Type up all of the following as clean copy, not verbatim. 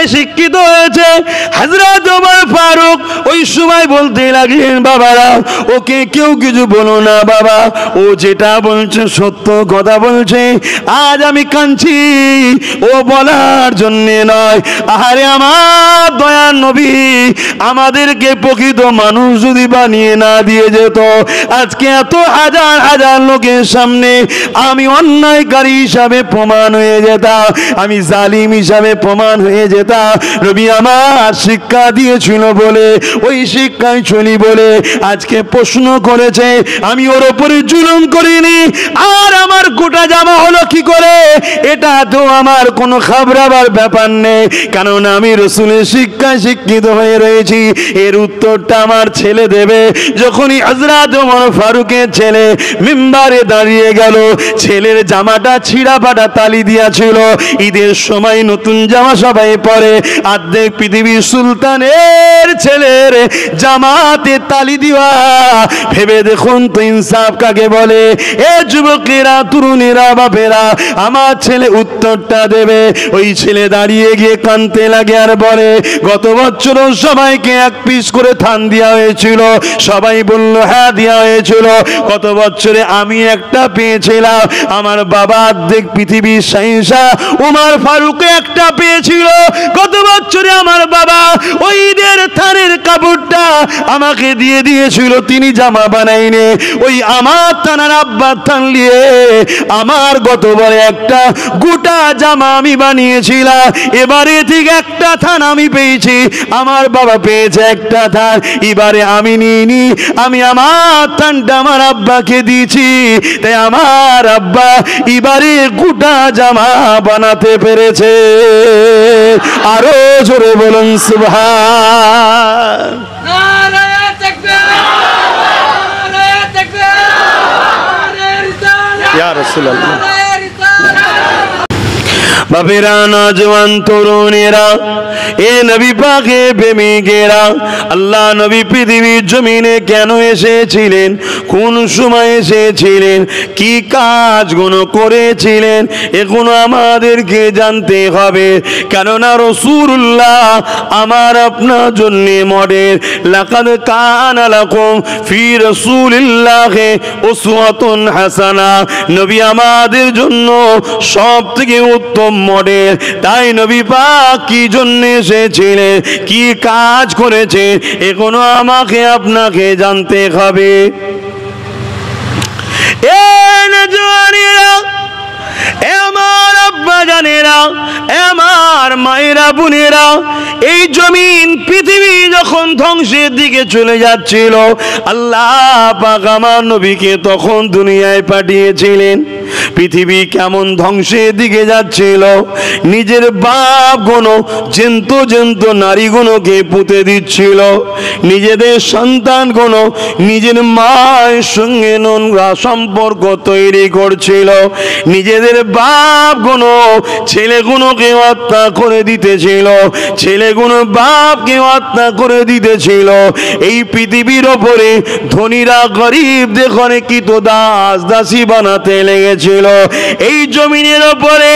শিক্ষায় শিক্ষিত হয়েছে। হযরত ওমর ফারুক ওই সময় বলতে লাগলেন, বাবারা ওকে কেউ কিছু বলো না বাবা, ও যেটা বলছে সত্য কথা বলছে। আজ আমি কাঁদছি ও বলার জন্যে নয়। আরে আমার দয়ার নবী আমাদেরকে প্রকৃত মানুষ যদি বানিয়ে না দিয়ে যেত, আজকে এত হাজার হাজার লোকের সামনে আমি অন্যায়কারী হিসাবে প্রমাণ হয়ে যেতাম, আমি জালিম হিসাবে প্রমাণ হয়ে যেতাম। নবী আমার শিক্ষা দিয়েছিল বলে, ওই শিক্ষায় চলি বলে আজকে প্রশ্ন করেছে, আমি ওর উপরে জুলুম করিনি। আর আমার গোটা জামা হলো কি করে, এটা তো আমার কোনো খাবরাবার ব্যাপার নেই, কারণ আমি রাসূলের শিক্ষায় শিক্ষিত হয়ে রয়েছি। এর উত্তরটা আমার ছেলে দেবে। যখনই হযরত ওমর ফারুকের ছেলে মিম্বারে দাঁড়িয়ে গেল, ছেলের জামাটা ছিঁড়া ফাটা তালি দিয়েছিল। ঈদের সময় নতুন জামা সবাই পরে, অর্ধেক পৃথিবীর সুলতানের ছেলের জামাতে তালি দেওয়া, ভেবে দেখুন তো ইনসাফ কাকে বলে? এ যুবকেরা, তরুণেরা, বাপেরা, আমার ছেলে উত্তরটা দেবে। ওই ছেলে দাঁড়িয়ে গিয়ে কাঁদতে লাগে আর বলে, গত বছর সবাইকে এক পিস করে থান দেওয়া হয়েছিল। সবাই বলল হ্যাঁ দেওয়া হয়েছিল। গত বছরে আমি একটা পেয়েছিলাম, আমার বাবা অর্ধেক পৃথিবীর শাহীনশাহ ওমর ফারুক একটা পেয়েছিল। গত বছরে আমার বাবা ওই ঈদের থানের কাপড়টা আমাকে দিয়ে দিয়েছিল, তিনি জামা বানাইনি। ওই আমার থানার আব্বার থান নিয়ে আমার গতবারে একটা গোটা জামা আমি বানিয়েছিলাম, এবারে ঠিক একটা থান আমি পেয়েছি, আমার বাবা পেয়েছে একটা থান, এবারে আমি নিইনি, আমি আমার থানটা আমার আব্বাকে দিয়েছি। তাই আমার আব্বা এবারে গোটা জামা বানাতে পেরেছে। আরো জোরে বলুন সুবহান। নারায়ে তাকবীর, নারায়ে তাকবীর, নারায়ে রিসালাত, ইয়া রাসূলুল্লাহ। নারায়ে রিসালাত। বাপেরা, নওজওয়ান তরুণেরা, এ নবী পাকে প্রেমিকেরা, আল্লাহ নবী পৃথিবীর জমিনে কেন এসেছিলেন, কোন সময় এসেছিলেন, কি কাজগুলো করেছিলেন, এগুলো আমাদেরকে জানতে হবে। কেননা রাসূলুল্লাহ আমার আপনার জন্য মডেল। লাকাদ কানা লাকুম ফি রাসূলিল্লাহি উসওয়াতুন হাসানা, নবী আমাদের জন্য সবথেকে উত্তম মডেল। তাই নবী পাক কি জন্য এসেছিলেন, কি কাজ করেছে, এগুলো আমাকে আপনাকে জানতে হবে। এ নওজওয়ানেরা, আমার আব্বা জানেরা, আমার মায়েরা, বোনেরা, এই জমিন পৃথিবী যখন ধ্বংসের দিকে চলে যাচ্ছিল, আল্লাহ পাক আমার নবীকে তখন দুনিয়ায় পাঠিয়েছিলেন। পৃথিবী কেমন ধ্বংসের দিকে যাচ্ছিল, নিজের বাপ গুলো জেন্ত জেন্ত নারীগুলোকে পুঁতে দিচ্ছিল, নিজেদের সন্তান গুলো নিজের মায়ের সঙ্গে নোংরা সম্পর্ক তৈরি করছিল, নিজেদের বাপ গুলো ছেলেগুলোকে হত্যা করে দিতেছিল, ছেলেগুলো বাপকে হত্যা করে দিতেছিল। এই পৃথিবীর ওপরে ধনীরা গরিবদের ঘরে কিতো দাস দাসী বানাতে লেগেছিল। এই জমিনের ওপরে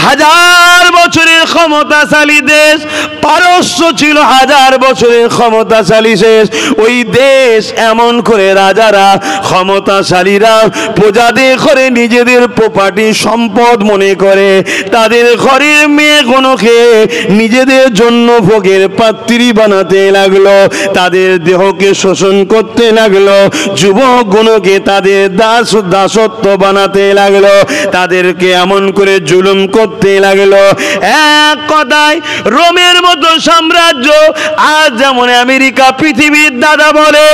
হাজার বছরের ক্ষমতাশালী দেশ পারস্য ছিল, হাজার বছরের ক্ষমতাশালী শেষ। ওই দেশ এমন করে রাজারা, ক্ষমতাশালীরা প্রজাদের ঘরে নিজেদের প্রপার্টি সম্পদ মনে করে তাদের ঘরের মেয়েগুলোকে নিজেদের জন্য ভোগের পাত্রী বানাতে লাগলো, তাদের দেহকে শোষণ করতে লাগলো, যুবকগুলোকে তাদের দাসত্ব বানাতে লাগলো, তাদেরকে এমন করে জুলুম করতে লাগলো। এক কথায় রোমের মতো সাম্রাজ্য, আজ যেমন আমেরিকা পৃথিবীর দাদা বলে,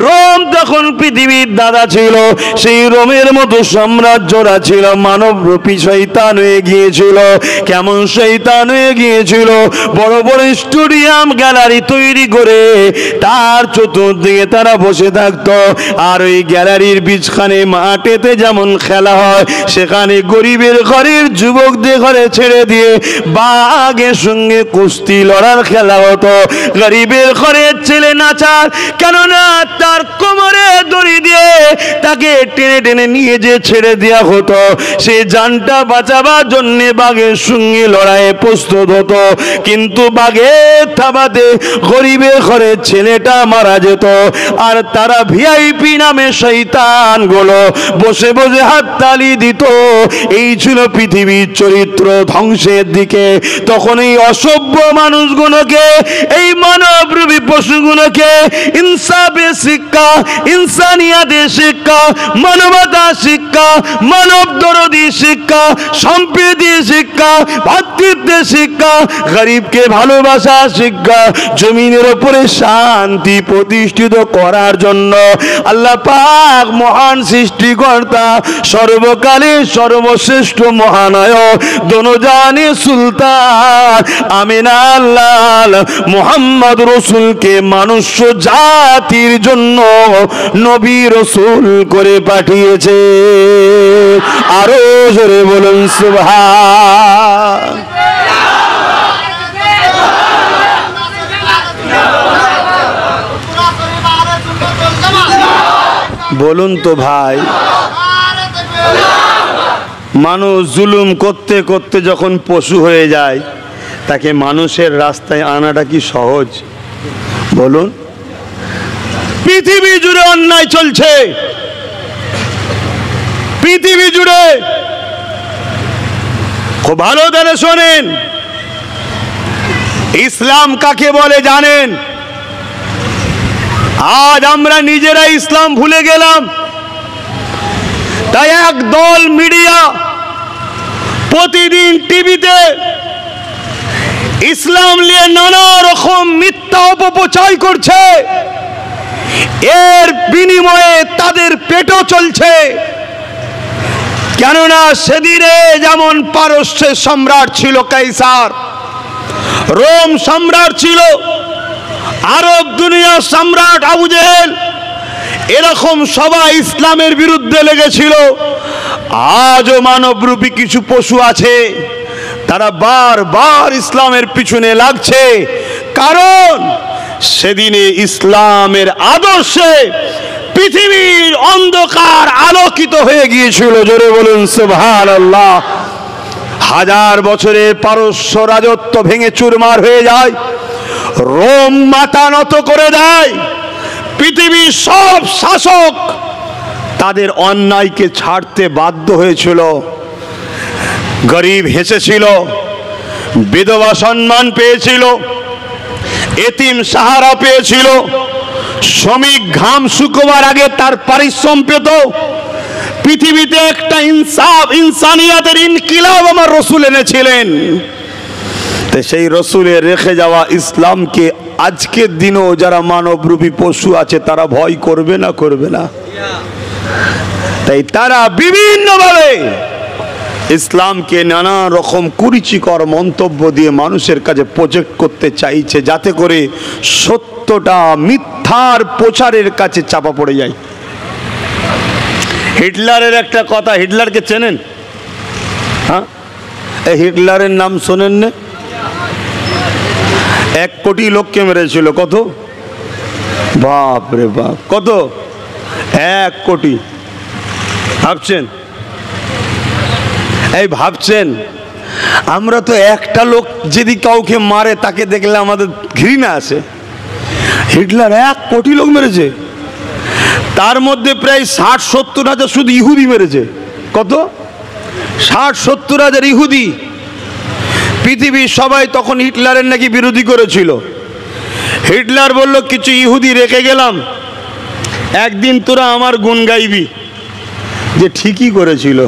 রোম তখন পৃথিবীর দাদা ছিল। সেই রোমের মতো সাম্রাজ্যরা ছিল মানবরূপী শয়তান হয়ে গিয়েছিল। কেমন শয়তান হয়ে গিয়েছিল, বড় বড় স্টেডিয়াম গ্যালারি তৈরি করে তার চতুর্দিকে তারা বসে থাকতো। আর ওই গ্যালারির বীজখানে মাঠেতে যেমন খেলা হয়, সেখানে গরিবের ঘরের যুবকদের ঘরে ছেড়ে দিয়ে বাঘের সঙ্গে কুস্তি লড়ার খেলা হতো। গরিবের ঘরের ছেলে নাচার, কেননা তার কোমরে দড়ি দিয়ে তাকে টেনে টেনে নিয়ে যে ছেড়ে দেওয়া হতো, সে জানটা বাঁচাবার জন্য বাঘের সঙ্গে লড়াইয়ে প্রস্তুত হতো। কিন্তু বাঘের থাবাতে গরিবের ঘরের ছেলেটা মারা যেত। আর তারা ভিআইপি নামে শয়তানগুলো বসে বসে হাততালি দিত। এই ছিল পৃথিবীর চরিত্র ধ্বংসের দিকে। তখন এই অসভ্য মানুষগুলোকে, এই মানবরূপী পশুগুলোকে ইনসাফের শিক্ষা, ইনসানিয়াতের শিক্ষা, মানবতা শিক্ষা, মানব দরদি শিক্ষা, সম্প্রীতির শিক্ষা, ভাতৃত্বের শিক্ষা, গরিবকে ভালোবাসা শিক্ষা, জমিনের উপরে শান্তি প্রতিষ্ঠিত করার জন্য আল্লাহ পাক মহান সৃষ্টিকর্তা, সর্বকালে সর্বশ্রেষ্ঠ মহানায়ক, দোনোজানে সুলতান আমিনা আল্লাহ মুহাম্মদ রসুলকে মানুষ জাতির জন্য নবী রসুল করে পাঠিয়েছে। আরো জোরে বলুন সুবহান। বলুন তো ভাই, মানুষ জুলুম করতে করতে যখন পশু হয়ে যায়, তাকে মানুষের রাস্তায় আনাটা কি সহজ? বলুন। পৃথিবী জুড়ে অন্যায় চলছে, পৃথিবী জুড়ে। খুব ভালো করে শোনেন, ইসলাম কাকে বলে জানেন? আজ আমরা নিজেরা ইসলাম ভুলে গেলাম, তাই এক দল মিডিয়া প্রতিদিন টিভিতে ইসলাম নিয়ে নানা রকম মিথ্যা অপপ্রচার করছে। এর বিনিময়ে তাদের পেটও চলছে। কেননা সেদিনে যেমন পারস্যের সম্রাট ছিল কাইসার, রোম সম্রাট ছিল, আরব দুনিয়ার সম্রাট আবু জেহেল, এরকম সবাই ইসলামের বিরুদ্ধে লেগেছিল। আজও মানবরূপী কিছু পশু আছে, তারা বারবার ইসলামের পিছনে লাগছে। কারণ সেদিনে ইসলামের আদর্শে পৃথিবীর অন্ধকার আলোকিত হয়ে গিয়েছিল। জোরে বলুন সুবহানাল্লাহ। হাজার বছরের পারস্য রাজত্ব ভেঙে চুরমার হয়ে যায়, রোম মাথা নত করে দেয়। পৃথিবীর সব শাসক তাদের অন্যায়কে ছাড়তে বাধ্য হয়েছিল। গরিব হেসেছিল, বিধবা সম্মান পেয়েছিল, এতিম সাহারা পেয়েছিল, শ্রমিক ঘাম শুকোবার আগে তার পারিশ্রম পেত। পৃথিবীতে একটা ইনসাফ, ইনসানিয়াতের ইনকিলাব আমার রসুল এনেছিলেন। সেই রসুলের রেখে যাওয়া ইসলামকে আজকের দিনও যারা মানবরূপী পশু আছে তারা ভয় করবে না? করবে না? তাই তারা বিভিন্নভাবে ইসলামকে নানা রকম কুরুচিকর মন্তব্য দিয়ে মানুষের কাছে প্রজেক্ট করতে চাইছে, যাতে করে সত্যটা মিথ্যার প্রচারের কাছে চাপা পড়ে যায়। হিটলারের একটা কথা, হিটলারকে চেনেন? হ্যাঁ, এই হিটলারের নাম শোনেন না? 1 কোটি লোককে মেরেছিল। কত? বাপ রে বাপ, কত? 1 কোটি। ভাবছেন? এই ভাবছেন আমরা তো একটা লোক যদি কাউকে মারে তাকে দেখলে আমাদের ঘৃণা আসে। হিটলার 1 কোটি লোক মেরেছে, তার মধ্যে প্রায় 60-70 হাজার শুধু ইহুদি মেরেছে। কত? 60-70 হাজার ইহুদি। পৃথিবীর সবাই তখন হিটলারের নাকি বিরোধী করেছিল। হিটলার বলল, কিছু ইহুদি রেখে গেলাম, একদিন তোরা আমার গুণ গাইবি যে ঠিকই করেছিল।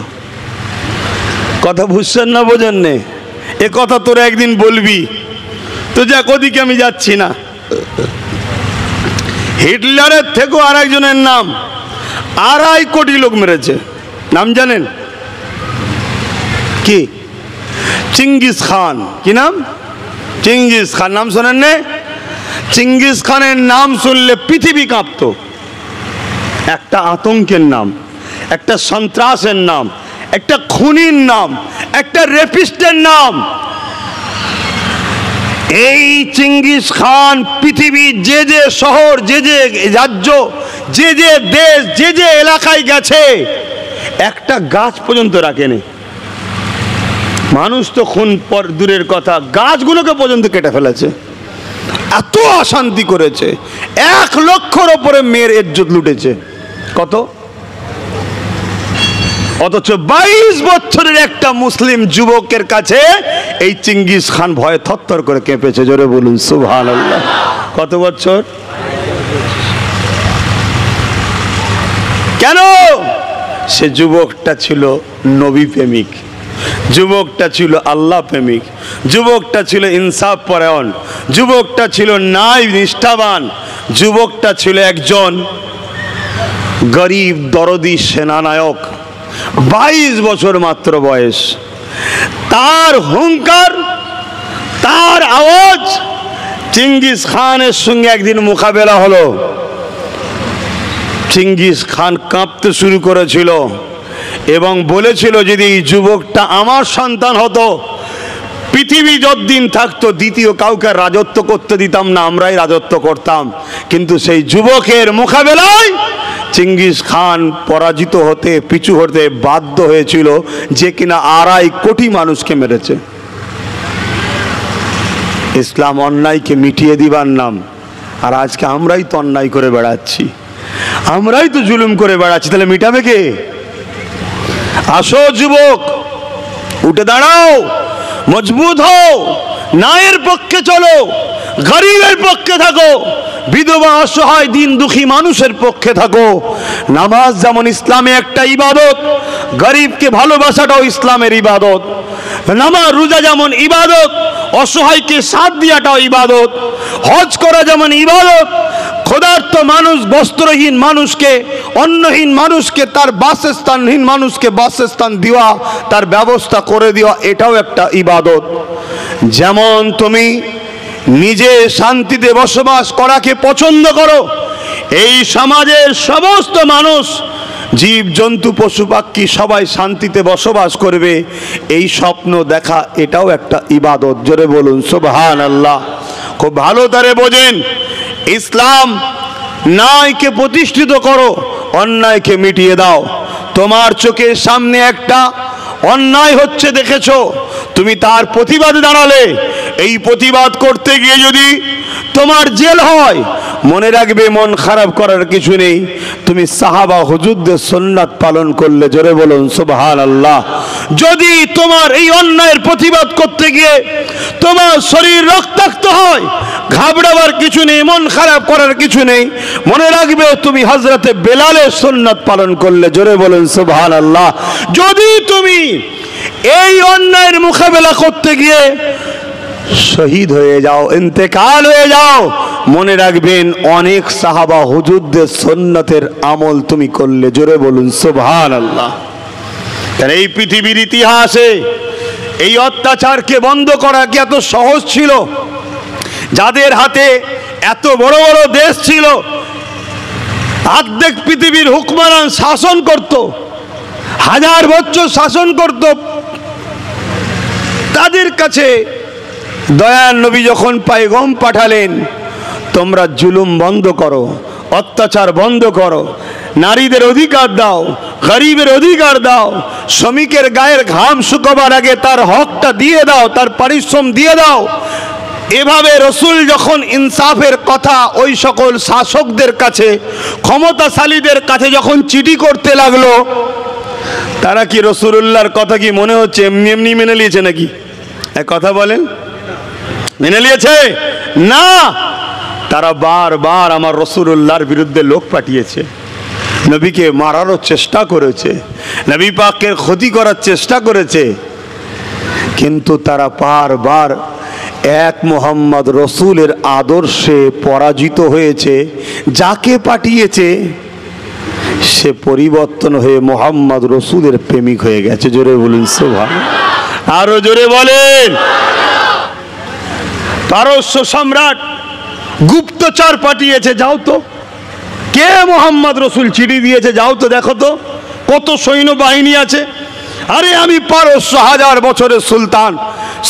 কথা বুঝছেন না? বোঝেন নে? এ কথা তোরা একদিন বলবি তো। যাক, ওদিকে আমি যাচ্ছি না। হিটলারের থেকেও আর একজনের নাম 2.5 কোটি লোক মেরেছে। নাম জানেন কি? চিঙ্গিস খান। কি নাম? চিঙ্গিস খান। নাম শোনেন না? চিঙ্গিস খানের নাম শুনলে পৃথিবী কাঁপতো। একটা আতঙ্কের নাম, একটা সন্ত্রাসের নাম, একটা খুনির নাম, একটা রেপিস্টের নাম। এই চেঙ্গিস খান পৃথিবীর যে যে শহর, যে যে রাজ্য, যে যে দেশ, যে যে এলাকায় গেছে, একটা গাছ পর্যন্ত রাখেনি। মানুষ তো খুন পর দূরের কথা, গাছগুলোকে পর্যন্ত কেটে ফেলেছে। এত অশান্তি করেছে, 1 লক্ষর ওপরে মেয়ের ইজ্জত লুটেছে। কত? অথচ 22 বছরের একটা মুসলিম যুবকের কাছে এই চেঙ্গিস খান ভয়ে থরথর করে কেঁপেছে। জোরে বলুন সুবহানাল্লাহ। কত বছর? কেন? সে যুবকটা ছিল নবী প্রেমিক, যুবকটা ছিল আল্লাহ প্রেমিক, যুবকটা ছিল ইনসাফ পরায়ণ, যুবকটা ছিল ন্যায় নিষ্ঠাবান, যুবকটা ছিল একজন গরিব দরদি সেনানায়ক। 22 বছর মাত্র বয়স। তার হুঙ্কার, তার আওয়াজ চেঙ্গিস খানের সঙ্গে একদিন মোকাবেলা হলো। চেঙ্গিস খান কাঁপতে শুরু করেছিল এবং বলেছিল, যদি এই যুবকটা আমার সন্তান হতো, পৃথিবী যতদিন থাকতো দ্বিতীয় কাউকে রাজত্ব করতে দিতাম না, আমরাই রাজত্ব করতাম। কিন্তু সেই যুবকের মোকাবেলায় চেঙ্গিস খান পরাজিত হতে, পিছু হতে বাধ্য হয়েছিল, যে কিনা 2.5 কোটি মানুষকে মেরেছে। ইসলাম অন্যায়কে মিটিয়ে দিবার নাম, আর আজকে আমরাই তো অন্যায় করে বেড়াচ্ছি, আমরাই তো জুলুম করে বেড়াচ্ছি। তাহলে মিটাবে কে? আসো যুবক, উঠে দাঁড়াও, মজবুত হও, ন্যায়ের পক্ষে চলো, গরিবের পক্ষে থাকো, বিধবা অসহায় দিন দুঃখী মানুষের পক্ষে থাকো। নামাজ যেমন ইসলামে একটা ইবাদত, গরিবকে ভালোবাসাটাও ইসলামের ইবাদত। নামাজ রোজা যেমন ইবাদত, অসহায়কে সাথ দিয়াটাও ইবাদত। হজ করা যেমন ইবাদত, ক্ষুধার্ত মানুষ, বস্ত্রহীন মানুষকে, অন্নহীন মানুষকে, তার বাসস্থানহীন মানুষকে বাসস্থান দেওয়া, তার ব্যবস্থা করে দেওয়া, এটাও একটা ইবাদত। যেমন তুমি নিজে শান্তিতে বসবাস করাকে পছন্দ করো, এই সমাজের সমস্ত মানুষ, জীব জন্তু পশু পাখি সবাই শান্তিতে বসবাস করবে, এই স্বপ্ন দেখা, এটাও একটা ইবাদত। জোরে বলুন সুবহানাল্লাহ। খুব ভালো তারে বোঝেন, ইসলাম ন্যায়কে প্রতিষ্ঠিত করো, অন্যায়কে মিটিয়ে দাও। তোমার চোখের সামনে একটা অন্যায় হচ্ছে দেখেছো, তুমি তার প্রতিবাদে দাঁড়ালে, এই প্রতিবাদ করতে গিয়ে যদি তোমার জেল হয়, মনে রাখবে মন খারাপ করার কিছু নেই, তুমি সাহাবা হুজুরদের সুন্নাত পালন করলে। জোরে বলুন সুবহানাল্লাহ। যদি তোমার এই অন্যায়ের প্রতিবাদ করতে গিয়ে তোমার শরীর রক্তাক্ত হয়, ঘাবড়াবার কিছু নেই, মন খারাপ করার কিছু নেই, মনে রাখবে তুমি হযরতে বেলালের সুন্নাত পালন করলে। জোরে বলুন সুবহানাল্লাহ। যদি তুমি এই অন্যায়ের মোকাবেলা করতে গিয়ে শহীদ হয়ে যাও, ইন্তেকাল হয়ে যাও, মনে রাখবেন অনেক সাহাবা হুজুরদের সুন্নতের আমল তুমি করলে। জোরে বলুন সুবহানাল্লাহ। এই পৃথিবীর ইতিহাসে এই অত্যাচারকে বন্ধ করা কি এত সহজ ছিল? যাদের হাতে এত বড় বড় দেশ ছিল, অর্ধেক পৃথিবীর হুকমারান শাসন করত, 1000 বছর শাসন করত, তাদের কাছে দয়ার নবী যখন পায়গাম পাঠালেন, তোমরা জুলুম বন্ধ করো, অত্যাচার বন্ধ করো, নারীদের অধিকার দাও, গরিবের অধিকার দাও, শ্রমিকের গায়ের ঘাম শুকাবার আগে তার হকটা দিয়ে দাও, তার পরিশ্রম দিয়ে দাও। এভাবে রসুল যখন ইনসাফের কথা ওই সকল শাসকদের কাছে, ক্ষমতাশালীদের কাছে যখন চিঠি করতে লাগলো, তারা কি রসুলুল্লাহর কথা কি মনে হচ্ছে এমনি এমনি মেনে নিয়েছে নাকি? এক কথা বলেন, মেনে নিয়েছে? না, তারা বারবার আমার রসুলুল্লাহর বিরুদ্ধে লোক পাঠিয়েছে, নবীকে মারারও চেষ্টা করেছে, নবী পাকের ক্ষতি করার চেষ্টা করেছে, কিন্তু তারা বারবার এক মোহাম্মদ রসুলের আদর্শে পরাজিত হয়েছে। যাকে পাঠিয়েছে সে পরিবর্তন হয়ে মোহাম্মদ রসুলের প্রেমিক হয়ে গেছে। জোরে বলুন সুবহানাল্লাহ। আরো জোরে বলেন। পারস্য সম্রাট গুপ্তচর পাঠিয়েছে, যাও তো, কে মোহাম্মদ রসুল চিঠি দিয়েছে, যাও তো দেখো তো কত সৈন্য বাহিনী আছে, আরে আমি পারস্য 1000 বছরের সুলতান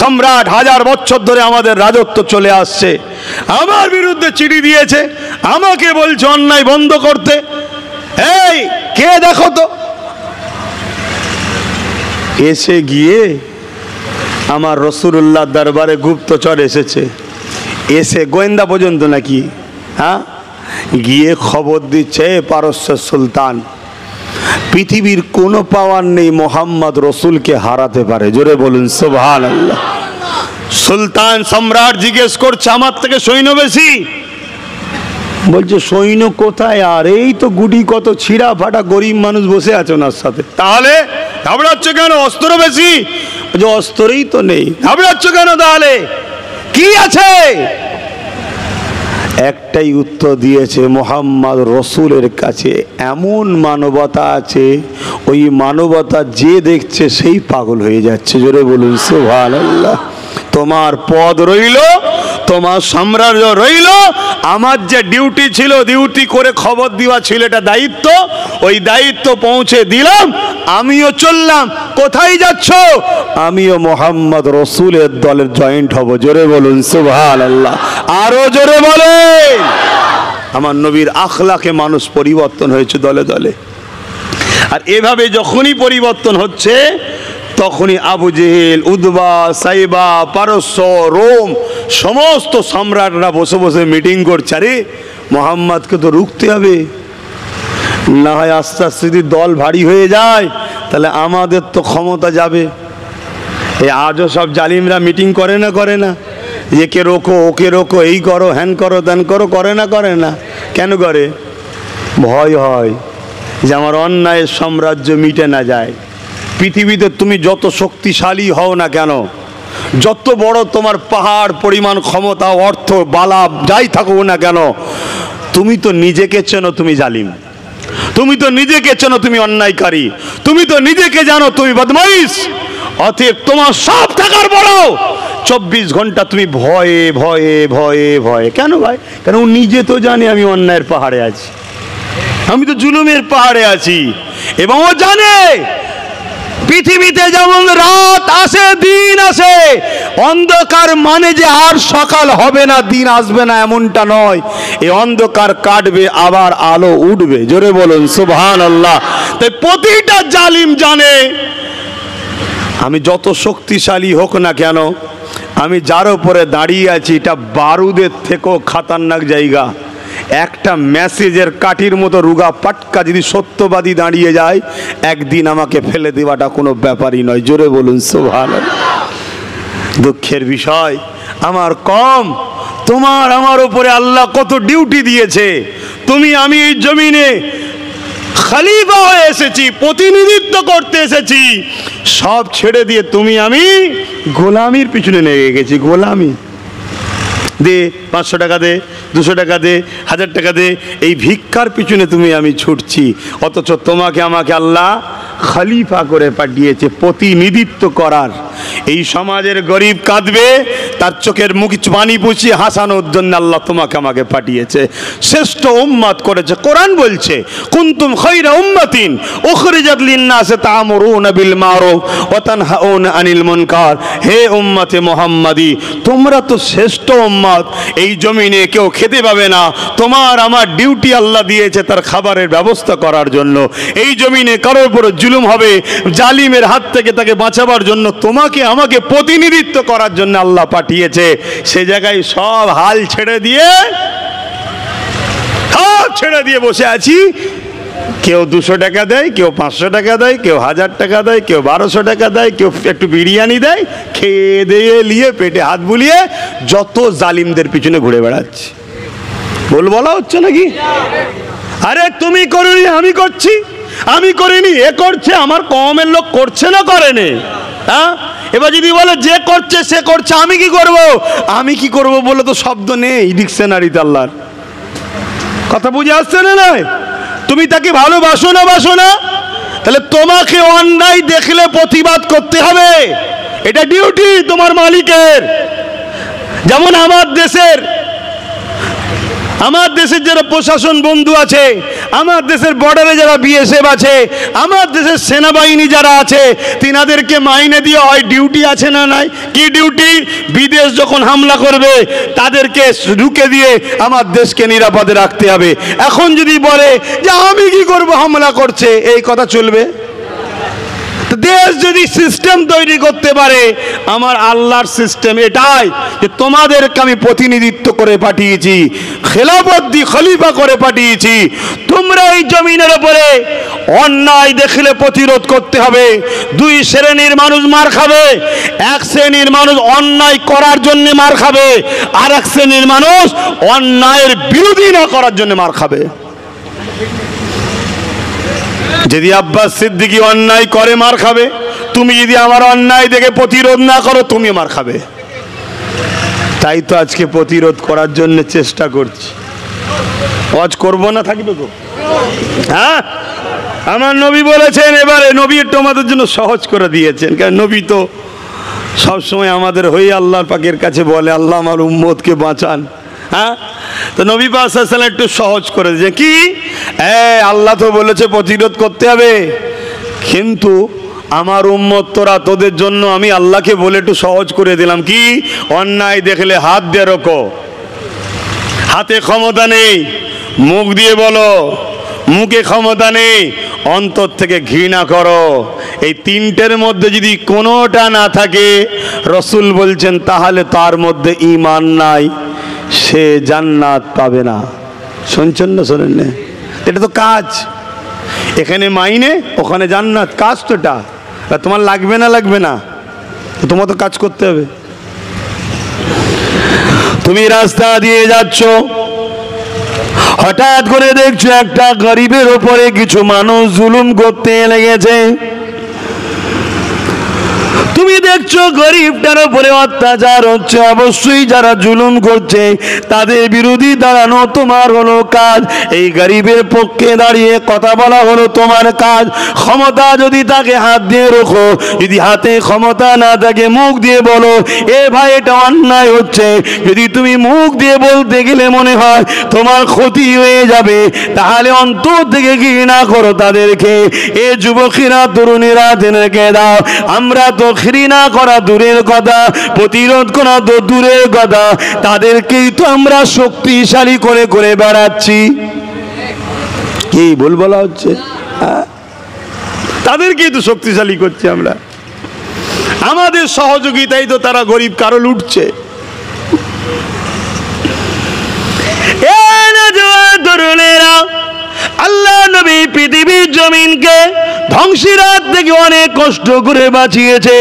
সম্রাট, 1000 বছর ধরে আমাদের রাজত্ব চলে আসছে, আমার বিরুদ্ধে চিঠি দিয়েছে, আমাকে বলছে অন্যায় বন্ধ করতে। এই কে দেখো তো। এসে গিয়ে আমার রাসূলুল্লাহ দরবারে গুপ্তচর এসেছে, এসে গোয়েন্দা পর্যন্ত নাকি, হ্যাঁ, গিয়ে খবর দিচ্ছে পারস্যের সুলতান, পৃথিবীর কোনো পাওয়ার নেই মোহাম্মদ রসুলকে হারাতে পারে। জোরে বলুন সুবহানাল্লাহ। সুলতান সম্রাট জিজ্ঞেস করছে আমার থেকে সৈন্য বেশি? বলছে সৈন্য কোথায়, আর এই তো গুটি কত ছিঁড়া ফাটা গরিব মানুষ বসে আছে ওনার সাথে। তাহলে ঘাবড়াচ্ছ কেন, অস্ত্র বেশি? বলছে অস্ত্রই তো নেই। ঘাবড়াচ্ছ কেন, তাহলে কি আছে? একটাই উত্তর দিয়েছে, মোহাম্মদ রসুলের কাছে এমন মানবতা আছে, ওই মানবতা যে দেখছে সেই পাগল হয়ে যাচ্ছে। জোরে বলুন সুবহানাল্লাহ। তোমার পদ রইল, তোমার সাম্রাজ্য রইল, আমার যে ডিউটি ছিল, ডিউটি করে খবর দেওয়া ছিল, এটা দায়িত্ব, ওই দায়িত্ব পৌঁছে দিলাম, আমিও চললাম। কোথায় যাচ্ছ? আমিও মোহাম্মদ রসুলের দলের জয়েন্ট হব। জোরে বলুন সুবহানাল্লাহ, আরো জোরে বলেন। আমার নবীর আখলাকে মানুষ পরিবর্তন হয়েছে দলে দলে। আর এভাবে যখনই পরিবর্তন হচ্ছে, তখনই আবু জেহেল, উদবা, সাইবা, পারস্য, রোম সমস্ত সম্রাটরা বসে বসে মিটিং করছে, আরে মোহাম্মদকে তো রুখতে হবে, না হয় আস্তে আস্তে যদি দল ভারী হয়ে যায় তাহলে আমাদের তো ক্ষমতা যাবে। এই আজও সব জালিমরা মিটিং করে না, করে না? একে রোকো, ওকে রোকো, এই করো, হ্যান করো, ত্যান করো, করে না, করে না? কেন করে? ভয় হয় যে আমার অন্যায়ের সাম্রাজ্য মিটে না যায়। পৃথিবীতে তুমি যত শক্তিশালী হও না কেন, যত বড় তোমার পাহাড় পরিমাণ ক্ষমতা, অর্থ, বালা যাই থাকুক না কেন, তুমি তো নিজেকে চেনো তুমি জালিম, তুমি তো নিজেকে চেনো তুমি অন্যায়কারী, তুমি তো নিজেকে জানো তুমি বদমাইশ। অতএব তোমার সব থাকার পরেও 24 ঘন্টা তুমি ভয়ে ভয়ে ভয়ে ভয়ে। কেন ভাই? কেন ও নিজে তো জানে আমি অন্যায়ের পাহাড়ে আছি, আমি তো জুলুমের পাহাড়ে আছি, এবং ও জানে পৃথিবীতে যেমন রাত আসে দিন আসে, অন্ধকার মানে যে আর সকাল হবে না, দিন আসবে না এমনটা নয়। এই অন্ধকার কাটবে, আবার আলো উঠবে। জোরে বলুন সুবহানাল্লাহ। তাই প্রতিটা জালিম জানে আমি যত শক্তিশালী হোক না কেন, আমি যার উপরে দাঁড়িয়ে আছি এটা বারুদের থেকেও খাতারনাক জায়গা। একটা মেসেজের কাঠির মতো রুগা পাটকা যদি সত্যবাদী দাঁড়িয়ে যায়, একদিন আমাকে ফেলে দেওয়াটা কোনো ব্যাপারই নয়। জোরে বলুন সুবহানাল্লাহ। দুঃখের বিষয় আমার কম, তোমার আমার উপরে আল্লাহ কত ডিউটি দিয়েছে। তুমি আমি এই জমিনে খলিফা হয়ে এসেছি, প্রতিনিধিত্ব করতে এসেছি, সব ছেড়ে দিয়ে তুমি আমি গোলামির পিছনে লেগে গেছি। গোলামি দে, 500 টাকা দে, 200 টাকা দে, 1000 টাকা দে, এই ভিক্ষার পিছনে তুমি আমি ছুটছি। অথচ তোমাকে আমাকে আল্লাহ খলিফা করে পাঠিয়েছে প্রতিনিধিত্ব করার। এই সমাজের গরিব কাঁদবে, তার চোখের মুখ পানি পুছিয়ে হাসানোর জন্য আল্লাহ তোমাকে আমাকে পাঠিয়েছে, শ্রেষ্ঠ উম্মত করেছে। কোরআন বলছে কুনতুম খায়রা উম্মাতিন উখরিজাত লিন-নাসি তা'মুরুনা বিল মারুফ ওয়া তানহাউনা আনিল মুনকার। হে উম্মতে মুহাম্মাদি, তোমরা তো শ্রেষ্ঠ উম্মত, এই জমিনে কেউ খেতে পাবে না, তোমার আমার ডিউটি আল্লাহ দিয়েছে তার খাবারের ব্যবস্থা করার জন্য। এই জমিনে কারোর উপর জুলুম হবে, জালিমের হাত থেকে তাকে বাঁচাবার জন্য তোমাকে আমাকে প্রতিনিধিত্ব করার জন্য আল্লাহ পাঠিয়েছে। সে জায়গায় সব হাল ছেড়ে দিয়ে, সব ছেড়ে দিয়ে বসে আছি। কেউ 200 টাকা দেয়, কেউ 500 টাকা দেয়, কেউ 1000 টাকা দেয়, কেউ 1200 টাকা দেয়, কেউ একটু বিরিয়ানি দেয়, খেয়ে দিয়ে নিয়ে পেটে হাত বুলিয়ে যত জালিমদের পিছনে ঘুরে বেড়াচ্ছে। বলা হচ্ছে নাকি? আরে তুমি করনি আমি করছি, আমি করিনি এ করছে, আমার কমের লোক করছে না করেনি? হ্যাঁ, এবার যদি বলে যে করছে সে করছে, আমি কি করব? আমি কি করব বলে তো শব্দ নেই ডিকশনারিতে আল্লাহর। কথা বুঝে আসছে না? নয় তুমি তাকে ভালোবাসো না বাসো না, তাহলে তোমাকে অন্যায় দেখলে প্রতিবাদ করতে হবে, এটা ডিউটি তোমার মালিকের। যেমন আমার দেশের আমার দেশের যারা প্রশাসন বন্ধু আছে, আমার দেশের বর্ডারে যারা বিএসএফ আছে, আমার দেশের সেনাবাহিনী যারা আছে, তিনাদেরকে মাইনে দিয়ে হয় ডিউটি আছে না নাই? কি ডিউটি? বিদেশ যখন হামলা করবে তাদেরকে রুখে দিয়ে আমার দেশকে নিরাপদে রাখতে হবে। এখন যদি বলে যে আমি কি করব, হামলা করছে, এই কথা চলবে? দেশ যদি সিস্টেম তৈরি করতে পারে, আমার আল্লাহর সিস্টেম এটাই যে তোমাদেরকে আমি প্রতিনিধিত্ব করে পাঠিয়েছি, খেলাফত দি খলিফা করে পাঠিয়েছি। তোমরা এই জমিনের উপরে অন্যায় দেখলে প্রতিরোধ করতে হবে। দুই শ্রেণীর মানুষ মার খাবে। এক শ্রেণীর মানুষ অন্যায় করার জন্য মার খাবে, আর এক শ্রেণীর মানুষ অন্যায়ের বিরোধী না করার জন্য মার খাবে। যদি আব্বাস সিদ্দিকী অন্যায় করে মার খাবে, তুমি যদি আমার অন্যায় দেখে প্রতিরোধ না করো তুমি মার খাবে। তাই তো আজকে প্রতিরোধ করার জন্য চেষ্টা করছি। ওয়াজ করবো না, থাকবে গো। হ্যাঁ, আমার নবী বলেছেন, এবারে নবী একটু আমাদের জন্য সহজ করে দিয়েছেন, কারণ নবী তো সবসময় আমাদের হয়ে আল্লাহর পাকের কাছে বলে আল্লাহ আমার উম্মতকে বাঁচান। হ্যাঁ, তো নবী পাক সাল্লাল্লাহু আলাইহি ওয়াসাল্লাম একটু সহজ করে যে কি, আল্লাহ তো বলেছে প্রতিরোধ করতে হবে, কিন্তু আমার উম্মত তোরা, তোদের জন্য আমি আল্লাহকে বলে একটু সহজ করে দিলাম। কি? অন্যায় দেখলে হাত দিয়ে রোকো। হাতে ক্ষমতা নেই, মুখ দিয়ে বলো। মুখে ক্ষমতা নেই, অন্তর থেকে ঘৃণা করো। এই তিনটের মধ্যে যদি কোনোটা না থাকে, রসুল বলছেন তাহলে তার মধ্যে ঈমান নাই, সে জান্নাত পাবে না। শুনছেন না? শোনেন না? এটা তো কাজ। এখানে মাইনে, ওখানে জান্নাত। কাজ তো এটা। তোমার লাগবে না, লাগবে না, তোমার তো কাজ করতে হবে। তুমি রাস্তা দিয়ে যাচ্ছ, হঠাৎ করে দেখছো একটা গরিবের ওপরে কিছু মানুষ জুলুম করতে লেগেছে। তুমি দেখছো গরিবটার উপরে অত্যাচার হচ্ছে, অবশ্যই যারা জুলুম করছে তাদের বিরোধী দাঁড়ানো তোমার হলো কাজ। এই গরিবের পক্ষে দাঁড়িয়ে কথা বলা হলো তোমার কাজ। ক্ষমতা যদি তাকে হাত দিয়ে রাখো, যদি হাতে ক্ষমতা না থাকে মুখ দিয়ে বলো, এ ভাই এটা অন্যায় হচ্ছে। যদি তুমি মুখ দিয়ে বলতে গেলে মনে হয় তোমার ক্ষতি হয়ে যাবে, তাহলে অন্তর থেকে ঘৃণা করো তাদেরকে। এ যুবকেরা, তরুণীরা, জেনে দাও, আমরা তো ঘৃণা করা দূরের কথা, প্রতিরোধ করা তো দূরের কথা, তাদেরকেই তো আমরা শক্তিশালী করে করে বেড়াচ্ছি। কি ভুল বলা হচ্ছে? তাদেরকেই তো শক্তিশালী করছি আমরা। আমাদের সহযোগিতায় তো তারা গরিব কারো লুটছে। তরুণেরা, আল্লাহ নবী পৃথিবীর জমিনকে ধ্বংসের হাত থেকে অনেক কষ্ট করে বাঁচিয়েছে।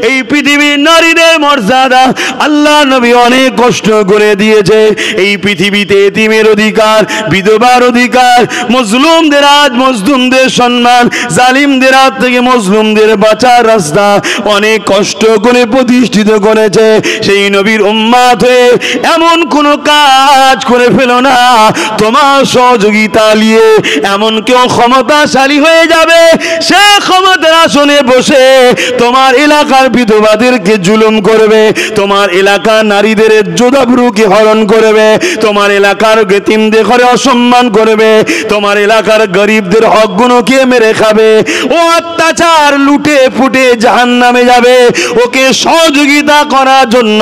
এই পৃথিবীর নারীদের মর্যাদা আল্লাহ নবী অনেক কষ্ট করে দিয়েছে। এই পৃথিবীতে এতিমের অধিকার, বিধবার অধিকার, মজলুমদের আজ মজলুমদের সম্মান, জালিমদের হাত থেকে মজলুমদের বাঁচার রাস্তা অনেক কষ্ট করে প্রতিষ্ঠিত করেছে। সেই নবীর উম্মত হয়ে এমন কোনো কাজ করে ফেলো না তোমার সহযোগিতা নিয়ে এমন কেউ ক্ষমতাশালী হয়ে যাবে, সে ক্ষমতার আসনে বসে তোমার এলাকার বিধবাদেরকে জুলুম করবে, তোমার এলাকার নারীদের ইজ্জত-আবরুকে হরণ করবে, তোমার এলাকার এতিমদের ঘরে অসম্মান করবে, তোমার এলাকার গরিবদের হকগুলোকে মেরে খাবে। ও অত্যাচার লুটে ফুটে জাহান্নামে যাবে। ওকে সহযোগিতা করার জন্য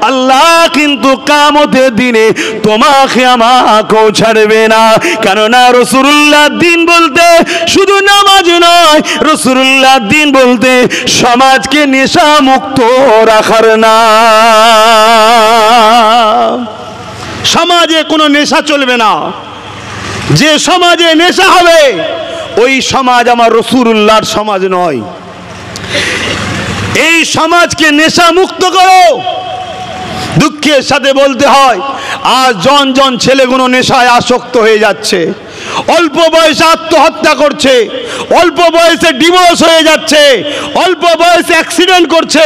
আল্লাহ কিন্তু কিয়ামতের দিনে তোমাকে আমাকেও ছাড়বে না। কেননা রাসূলুল্লাহ দিন বলতে শুধু নামাজ নয়, রাসূলুল্লাহ দিন বলতে সমাজকে নেশা মুক্ত রাখার না। সমাজে কোনো নেশা চলবে না। যে সমাজে নেশা হবে ওই সমাজ আমার রাসূলুল্লাহর সমাজ নয়। এই সমাজকে নেশা মুক্ত করো। দুঃখের সাথে বলতে হয়, আজ জন জন ছেলেগুলো নেশায় আসক্ত হয়ে যাচ্ছে, অল্প বয়সে আত্মহত্যা করছে, অল্প বয়সে ডিভোর্স হয়ে যাচ্ছে, অল্প বয়সে অ্যাক্সিডেন্ট করছে।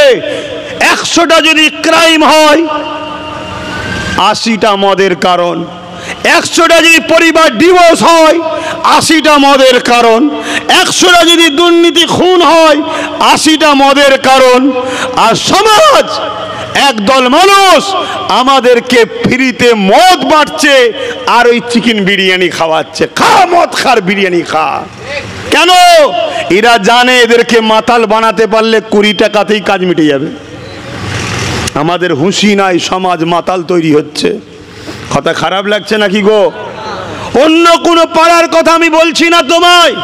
100টা যদি ক্রাইম হয় 80টা মদের কারণ। 100টা যদি পরিবার ডিভোর্স হয় 80টা মদের কারণ। 100টা যদি দুর্নীতি খুন হয় 80টা মদের কারণ। আর সমাজ একদল মানুষ আমাদেরকে ফ্রিতে মদ বাঁটছে আর ওই চিকেন বিরিয়ানি খাওয়াচ্ছে। খা মদ, খার বিরিয়ানি খা। কেন? এরা জানে এদেরকে মাতাল বানাতে পারলে 20 টাকাতেই কাজ মিটে যাবে। আমাদের হুঁশি নাই, সমাজ মাতাল তৈরি হচ্ছে। কথা খারাপ লাগছে নাকি গো? অন্য কোনো পাড়ার কথা আমি বলছি না তোমায়।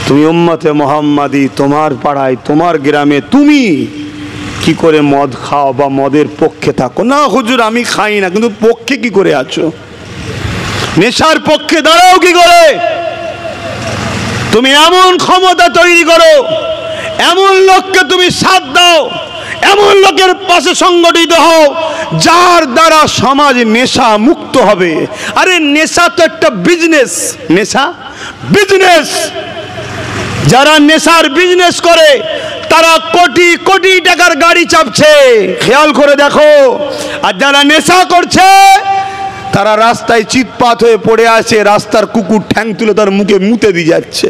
তুমি উম্মতে মুহাম্মাদি, তোমার পাড়ায় তোমার গ্রামে তুমি কি করে মদ খাও বা মদের পক্ষে থাকো? না হুজুর আমি খাই না, কিন্তু পক্ষে কি করে আছো? নেশার পক্ষে দাঁড়াও কি করে? তুমি এমন ক্ষমতা তৈরি করো, এমন লোককে তুমি সাথ দাও, এমন লোকের পাশে সংগঠিত হও যার দ্বারা সমাজ নেশা মুক্ত হবে। আরে নেশা তো একটা বিজনেস, নেশা বিজনেস। যারা নেশার বিজনেস করে তারা কোটি কোটি টাকার গাড়ি চাপছে, খেয়াল করে দেখো। আর যারা নেশা করছে তারা রাস্তায় চিৎপাত হয়ে পড়ে আছে, রাস্তার কুকুর ঠ্যাং তুলে তার মুখে মুতে দিয়ে যাচ্ছে।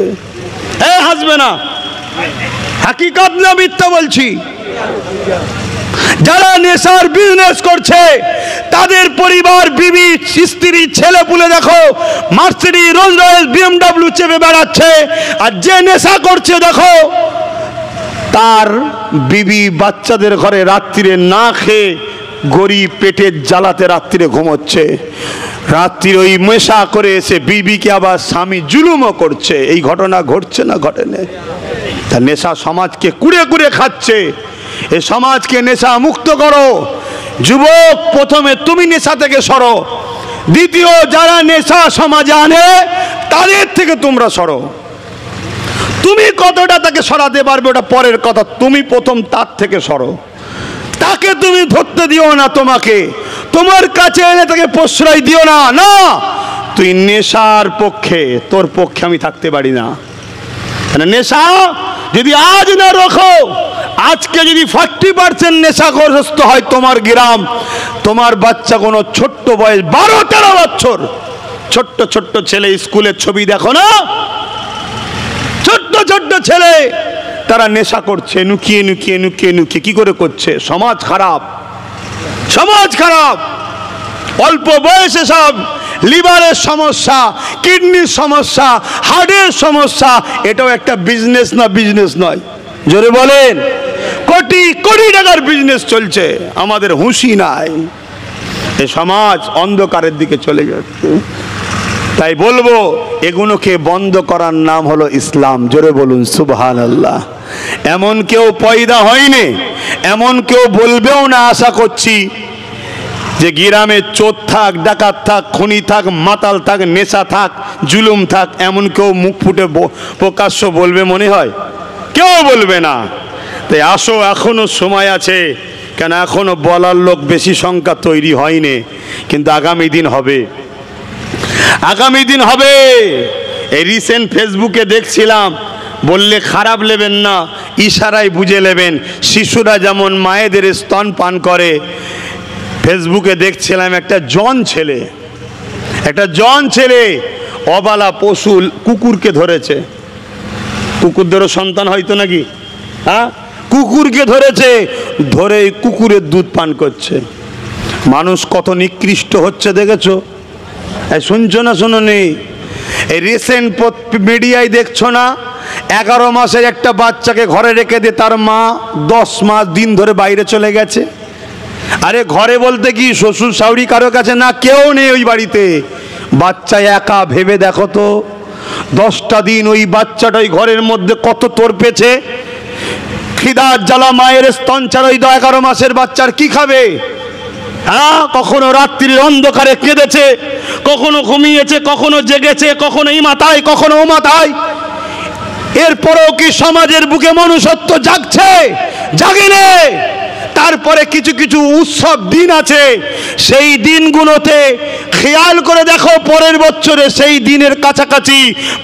হাসবে না, হাকিকত না মিথ্যা বলছি। যারা নেশার বিজনেস করছে তাদের পরিবার, বিবি, স্ত্রী, ছেলে পুলে দেখো মার্সিডিজ, রোলস রয়েস, BMW চেপে বেড়াচ্ছে। আর যে নেশা করছে দেখো তার বিবি বাচ্চাদের ঘরে রাত্রিরে না খেয়ে গরিব পেটের জ্বালাতে রাত্রিরে ঘুমোচ্ছে। রাত্রির ওই নেশা করে এসে বিবিকে আবার স্বামী জুলুমও করছে। এই ঘটনা ঘটছে না ঘটেনি? তা নেশা সমাজকে কুড়ে কুড়ে খাচ্ছে। এই সমাজকে নেশা মুক্ত করো। যুবক, প্রথমে তুমি নেশা থেকে সরো। দ্বিতীয়, যারা নেশা সমাজে আনে তাদের থেকে তোমরা সরো। তুমি কতটা তাকে সরাতে পারবে ওটা পরের কথা, তুমি প্রথম তার থেকে সরো। তাকে তুমি ধরতে দিও না, তোমাকে তোমার কাছে এনে তাকে প্রশ্রয় দিও না। না, তুই নেশার পক্ষে, তোর পক্ষে আমি থাকতে পারি না। নেশা যদি আজ না রোখো, আজকে যদি 40% নেশাগ্রস্ত হয় তোমার গ্রাম, তোমার বাচ্চা কোনো ছোট্ট বয়স 12-13 বছর, ছোট্ট ছোট্ট ছেলে, স্কুলের ছবি দেখো না, ছোট্ট ছোট্ট ছেলে তারা নেশা করছে, নুকিয়ে নুকিয়ে নুকিয়ে নুকিয়ে। কি করে করছে? সমাজ খারাপ, সমাজ খারাপ। অল্প বয়সে সব লিভারের সমস্যা, কিডনির সমস্যা, হার্টের সমস্যা। এটাও একটা বিজনেস না? বিজনেস নয়? জোরে বলেন। কোটি কোটি টাকার বিজনেস চলছে, আমাদের হুঁশি নাই। এই সমাজ অন্ধকারের দিকে চলে যাচ্ছে। তাই বলবো এগুলোকে বন্ধ করার নাম হলো ইসলাম। জোরে বলুন সুবহানাল্লাহ। এমন কেউ পয়দা হয়নি, এমন কেউ বলবেও না আশা করছি যে গ্রামে চোর থাক, ডাকাত থাক, খুনি থাক, মাতাল থাক, নেশা থাক, জুলুম থাক, এমন কেউ মুখ ফুটে প্রকাশ্য বলবে মনে হয়? কেউ বলবে না। তাই আসো, এখনো সময় আছে। কেন? এখনো বলার লোক বেশি সংখ্যা তৈরি হয়নি, কিন্তু আগামী দিন হবে, আগামী দিন হবে। এই রিসেন্ট ফেসবুকে দেখছিলাম, বললে খারাপ নেবেন না, ইশারায় বুঝে নেবেন। শিশুরা যেমন মায়েদের স্তন পান করে, ফেসবুকে দেখছিলাম একটা জন ছেলে অবালা পশু কুকুরকে ধরেছে। কুকুরদেরও সন্তান হয়তো নাকি? হ্যাঁ, কুকুরকে ধরেছে, ধরে কুকুরের দুধ পান করছে। মানুষ কত নিকৃষ্ট হচ্ছে দেখেছো? শুনছো না? শোনো নি? এই রিসেন্ট মিডিয়ায় দেখছো না, 11 মাসের একটা বাচ্চাকে ঘরে রেখে দিয়ে তার মা 10 মাস দিন ধরে বাইরে চলে গেছে। আরে ঘরে বলতে কি শ্বশুর শাশুড়ি কারো কাছে না, কেউ নেই ওই বাড়িতে, বাচ্চা একা। ভেবে দেখো তো, 10টা দিন ওই বাচ্চাটা ওই ঘরের মধ্যে কত তরপেছে। খিদার জ্বালা, মায়ের স্তন ছাড়া ওই 11 মাসের বাচ্চার কি খাবে? হ্যাঁ, কখনো রাত্রির অন্ধকারে কেঁদেছে, কখনো ঘুমিয়েছে, কখনো জেগেছে, কখনো এই মাথায়, কখনো ও মাথায়। এরপরেও কি সমাজের বুকে মনুষ্যত্ব জাগছে? জাগেনি। তারপরে কিছু কিছু উৎসব দিন আছে, সেই দিনগুলোতে খেয়াল করে দেখো, পরের বছরে সেই দিনের কাছাকাছি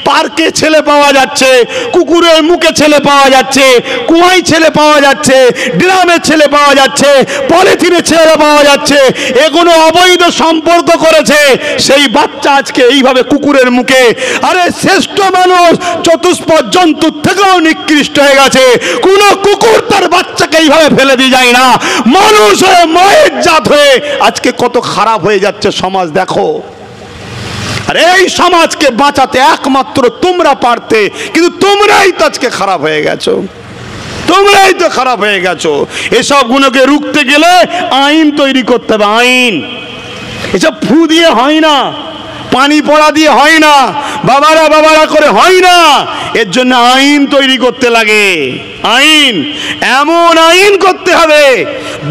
পার্কে ছেলে পাওয়া যাচ্ছে, কুকুরের মুখে ছেলে পাওয়া যাচ্ছে, কুয়ায় ছেলে পাওয়া যাচ্ছে, ড্রামে ছেলে পাওয়া যাচ্ছে, পলিথিনে ছেলে পাওয়া যাচ্ছে। এগুলো অবৈধ সম্পর্ক করেছে সেই বাচ্চা আজকে এইভাবে কুকুরের মুখে। আরে শ্রেষ্ঠ মানুষ চতুষ্পদ জন্তুর থেকেও নিকৃষ্ট হয়ে গেছে। কোন কুকুর তার বাচ্চাকে এইভাবে ফেলে দিয়ে যায় না। মানুষ হয়ে মায়ের জাত হয়ে আজকে কত খারাপ হয়ে যাচ্ছে সমাজ দেখো। আর এই সমাজকে বাঁচাতে একমাত্র তোমরা পারতে, কিন্তু তোমরাই তো আজকে খারাপ হয়ে গেছো, তোমরাই তো খারাপ হয়ে গেছো। এসব গুণকে রুখতে গেলে আইন তৈরি করতে হবে, আইন। এসব ফু দিয়ে হয় না, পানি পড়া দিয়ে হয় না, বাবারা বাবারা করে হয় না। এর জন্য আইন তৈরি করতে লাগে, আইন, এমন আইন করতে হবে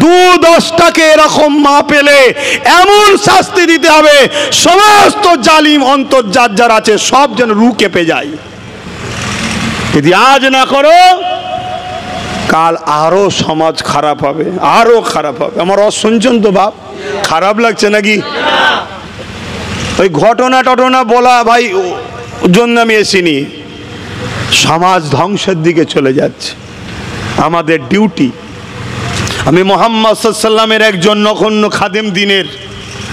2-10টাকে এরকম মা পেলে এমন শাস্তি দিতে হবে সমস্ত জালিম অন্তর্জাত যারা আছে সব যেন রু কেঁপে যায়। যদি আজ না করো কাল আরো সমাজ খারাপ হবে, আরো খারাপ হবে। আমার শুনছেন তো বাপ, খারাপ লাগছে নাকি? ওই ঘটনা টটনা বলা ভাই জন্য আমি এসিনি। সমাজ ধ্বংসের দিকে চলে যাচ্ছে, আমাদের ডিউটি। আমি মুহাম্মদ সাল্লাল্লাহু আলাইহি ওয়াসাল্লামের একজন নগণ্য খাদেম, দিনের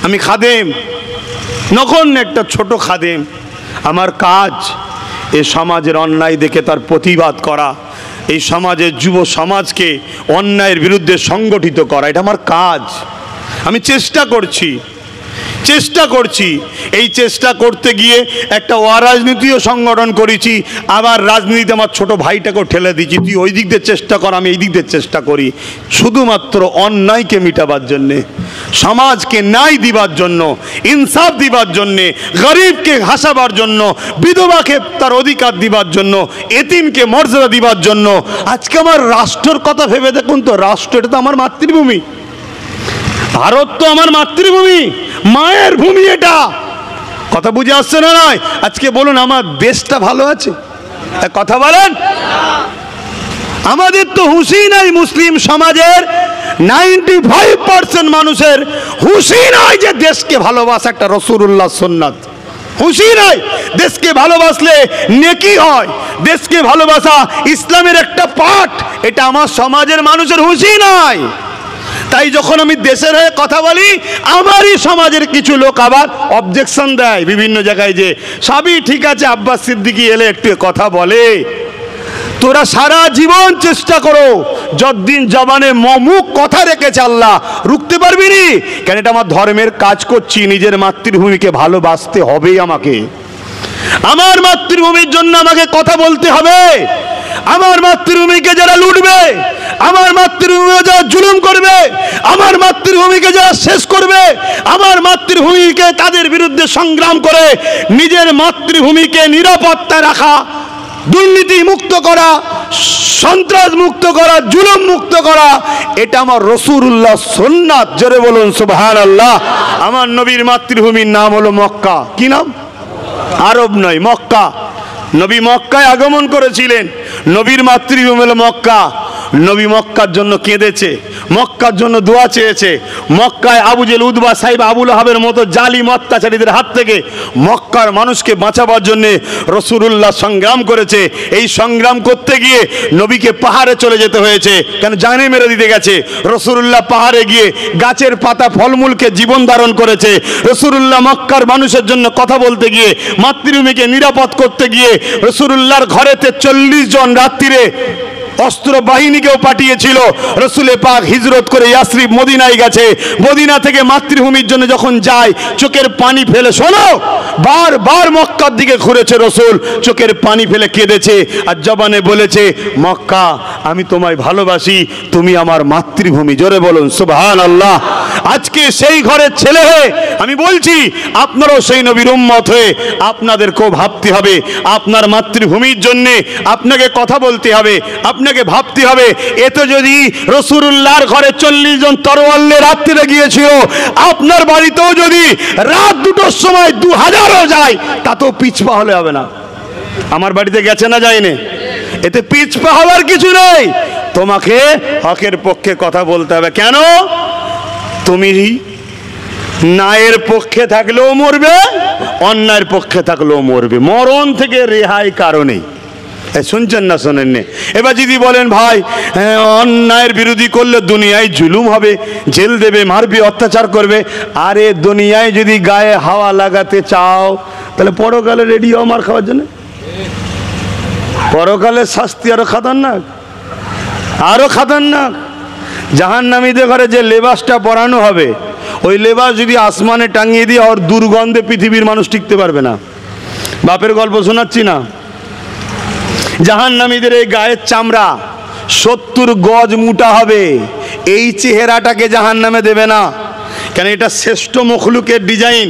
আমি খাদেম, নগণ্য একটা ছোট খাদেম। আমার কাজ এ সমাজের অন্যায় দেখে তার প্রতিবাদ করা, এই সমাজের যুব সমাজকে অন্যায়ের বিরুদ্ধে সংগঠিত করা, এটা আমার কাজ। আমি চেষ্টা করছি। এই চেষ্টা করতে গিয়ে একটা অরাজনীতিও সংগঠন করেছি, আবার রাজনীতিতে আমার ছোট ভাইটাকেও ঠেলে দিচ্ছি, তুই ওই দিক দিয়ে চেষ্টা কর, আমি এই দিক দিয়ে চেষ্টা করি, শুধুমাত্র অন্যায়কে মিটাবার জন্যে, সমাজকে ন্যায় দিবার জন্য, ইনসাফ দিবার জন্যে, গরিবকে হাসাবার জন্য, বিধবাকে তার অধিকার দিবার জন্য, এতিমকে মর্যাদা দিবার জন্য। আজকে আমার রাষ্ট্রের কথা ভেবে দেখুন তো, রাষ্ট্র এটা তো আমার মাতৃভূমি, ভারত তো আমার মাতৃভূমি, মায়ের ভূমি, এটা কথা বুঝে আসছে না? নয় আজকে বলুন আমার দেশটা ভালো আছে? কথা বলেন। আমাদের তো হুঁশই নাই, মুসলিম সমাজের 95% মানুষের হুঁশই নাই যে দেশকে ভালোবাসা একটা রাসূলুল্লাহ সুন্নাত, হুঁশই নাই। দেশকে ভালোবাসলে নেকি হয়, দেশকে ভালোবাসা ইসলামের একটা পাঠ, এটা আমার সমাজের মানুষের হুঁশই নাই। তাই যখন আমি দেশের হয়ে কথা বলি, আমারই সমাজের কিছু লোক আবার অবজেকশন দেয় বিভিন্ন জায়গায়, যে সবই ঠিক আছে, আব্বাস সিদ্দিকী এলে একটু কথা বলে। তোরা সারা জীবন চেষ্টা করো, যতদিন জবানে মুখ কথা রেখেছে আল্লাহ, রুখতে পারবি নি কেন? এটা আমার ধর্মের কাজ করছি, নিজের মাতৃভূমিকে ভালোবাসতে হবে আমাকে, আমার মাতৃভূমির জন্য আমাকে কথা বলতে হবে। আমার মাতৃভূমিকে যারা লুটবে, আমার মাতৃভূমিকে যারা জুলুম করবে, আমার মাতৃভূমিকে যারা শেষ করবে, আমার মাতৃভূমিকে তাদের বিরুদ্ধে সংগ্রাম করে নিজের মাতৃভূমিকে নিরাপত্তা রাখা, দুর্নীতি মুক্ত করা, সন্ত্রাস মুক্ত করা, জুলুম মুক্ত করা, এটা আমার রাসূলুল্লাহ সুন্নাত। জোরে বলুন সুবহানাল্লাহ। আমার নবীর মাতৃভূমির নাম হলো মক্কা। কি নাম? আরব নয়, মক্কা। নবী মক্কায় আগমন করেছিলেন, নবীর মাতৃভূমি হলো মক্কা। নবী মক্কার জন্য কেঁদেছে, মক্কার জন্য দোয়া চেয়েছে। মক্কায় আবু জেহেল, উতবা, সাইবা, আবু লাহাবের মতো জালিম অত্যাচারীদের হাত থেকে মক্কার মানুষকে বাঁচাবার জন্য রাসূলুল্লাহ সংগ্রাম করেছে। এই সংগ্রাম করতে গিয়ে নবীকে পাহাড়ে চলে যেতে হয়েছে, কেন জানে মেরে দিতে গেছে। রাসূলুল্লাহ পাহাড়ে গিয়ে গাছের পাতা ফলমূলকে জীবন ধারণ করেছে। রাসূলুল্লাহ মক্কার মানুষের জন্য কথা বলতে গিয়ে, মাতৃভূমিকে নিরাপদ করতে গিয়ে রাসূলুল্লাহর ঘরেতে 40 জন রাত্রিরে অস্ত্র বাহিনীকেও পাঠিয়েছিল। রসুলে পাক হিজরত করে ইয়াসরিব মদিনায় গেছে, মদিনা থেকে মাতৃভূমির জন্য যখন যায় চোখের পানি ফেলে, শোনো, বারবার মক্কার দিকে ঘুরেছে রসুল, চোখের পানি ফেলে কেঁদেছে আর জবানে বলেছে, মক্কা আমি তোমায় ভালোবাসি, তুমি আমার মাতৃভূমি। জোরে বলুন সুবহানাল্লাহ। আজকে সেই ঘরের ছেলে হয়ে আমি বলছি, আপনারাও সেই নবীর উম্মত হয়ে আপনাদেরকেও ভাবতে হবে, আপনার মাতৃভূমির জন্যে আপনাকে কথা বলতে হবে, আপনাকে ভাবতে হবে। এতে যদি রাসূলুল্লাহর ঘরে 40 জন তরোয়াল নিয়ে রাত্রিরে গিয়েছিল, আপনার বাড়িতেও যদি রাত 2টোর সময় 2000ও যায়, তাতেও পিছপা হলে হবে না। আমার বাড়িতে গেছে না, যায়নি, এতে পিছপা হওয়ার কিছু নেই। তোমাকে হকের পক্ষে কথা বলতে হবে। কেন? তুমি ন্যায়ের পক্ষে থাকলেও মরবে, অন্যায়ের পক্ষে থাকলেও মরবে, মরণ থেকে রেহাই কারণে। শুনছেন না? শোনেননি? এবার যদি বলেন ভাই অন্যায়ের বিরোধী করলে দুনিয়ায় জুলুম হবে, জেল দেবে, মারবে, অত্যাচার করবে। আরে দুনিয়ায় যদি গায়ে হাওয়া লাগাতে চাও, তাহলে পরকালে রেডি হও মার খাওয়ার জন্য। পরকালের শাস্তি আরো খাতারনাক, আরো খাতারনাক। জাহান্নামীদের ঘরে যে লেবাসটা পরানো হবে, ওই লেবাস যদি আসমানে টাঙিয়ে দিয়ে ওর দুর্গন্ধে পৃথিবীর মানুষ টিকতে পারবে না। বাপের গল্প শোনাচ্ছি না। জাহান্নামীদের এই গায়ের চামড়া 70 গজ মোটা হবে। এই চেহারাটাকে জাহান্নামে দেবে না, কেন এটা শ্রেষ্ঠ মখলুকের ডিজাইন,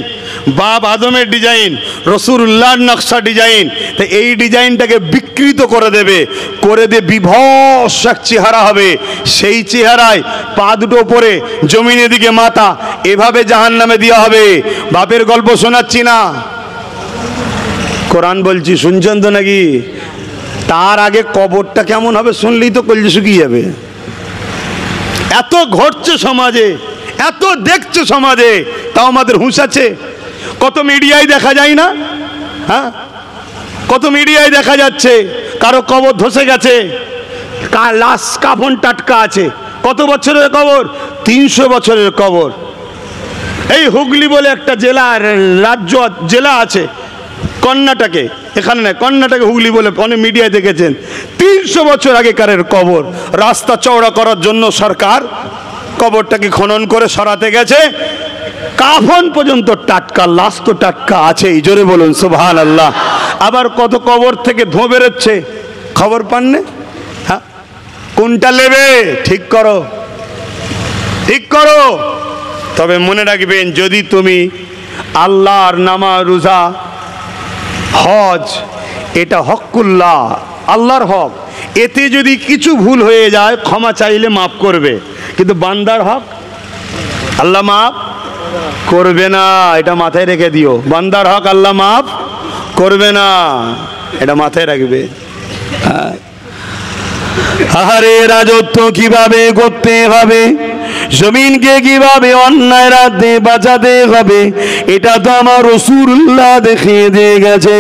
বাপ আদমের ডিজাইন, রসুলুল্লাহর নকশা ডিজাইন। তো এই ডিজাইনটাকে বিকৃত করে দেবে, করে দিয়ে বিভৎস এক চেহারা হবে। সেই চেহারায় পা দুটো পরে জমিনের দিকে মাথা, এভাবে জাহান্নামে দেওয়া হবে। বাপের গল্প শোনাচ্ছি না, কোরআন বলছি, শুনছেন তো নাকি? তার আগে কবরটা কেমন হবে শুনলেই তো কলজে শুকিয়ে যাবে। এত ঘটছে সমাজে, এত দেখছে সমাজে, তাও আমাদের হুঁশ আছে? কত মিডিয়ায় দেখা যায় না? হ্যাঁ, কত মিডিয়ায় দেখা যাচ্ছে কারো কবর ধসে গেছে, লাশ কাফন টাটকা আছে। কত বছরের কবর? 300 বছরের কবর। এই হুগলি বলে একটা জেলা আছে কর্ণাটকে, এখানে না, কর্ণাটকে হুগলি বলে, অনেক মিডিয়ায় দেখেছেন। 300 বছর আগেকারের কবর। রাস্তা চওড়া করার জন্য সরকার কবরটাকে খনন করে সরাতে গেছে, কাফন পর্যন্ত টাটকা, লাশ তো টাটকা আছেই। জোরে বলুন সুবহানাল্লাহ। আবার কত কবর থেকে ধোঁ বেরোচ্ছে, খবর পাননে? হ্যাঁ, কোনটা নেবে? ঠিক করো, ঠিক করো। তবে মনে রাখবেন, যদি তুমি আল্লাহর নামাজ, রোজা, হজ, এটা হকুল্লাহ, আল্লাহর হক, এতে যদি কিছু ভুল হয়ে যায় ক্ষমা চাইলে মাফ করবে, কিন্তু বান্দার হক আল্লাহ মাফ করবে না। এটা মাথায় রেখে দিও, বান্দার হক আল্লাহ মাফ করবে না, এটা মাথায় রাখবে। আরে রাজত্ব কিভাবে করতে হবে, জমিনকে কিভাবে অন্যায় রাতে বাঁচাতে হবে, এটা তো আমার রাসূলুল্লাহ দেখিয়ে দিয়ে গেছে।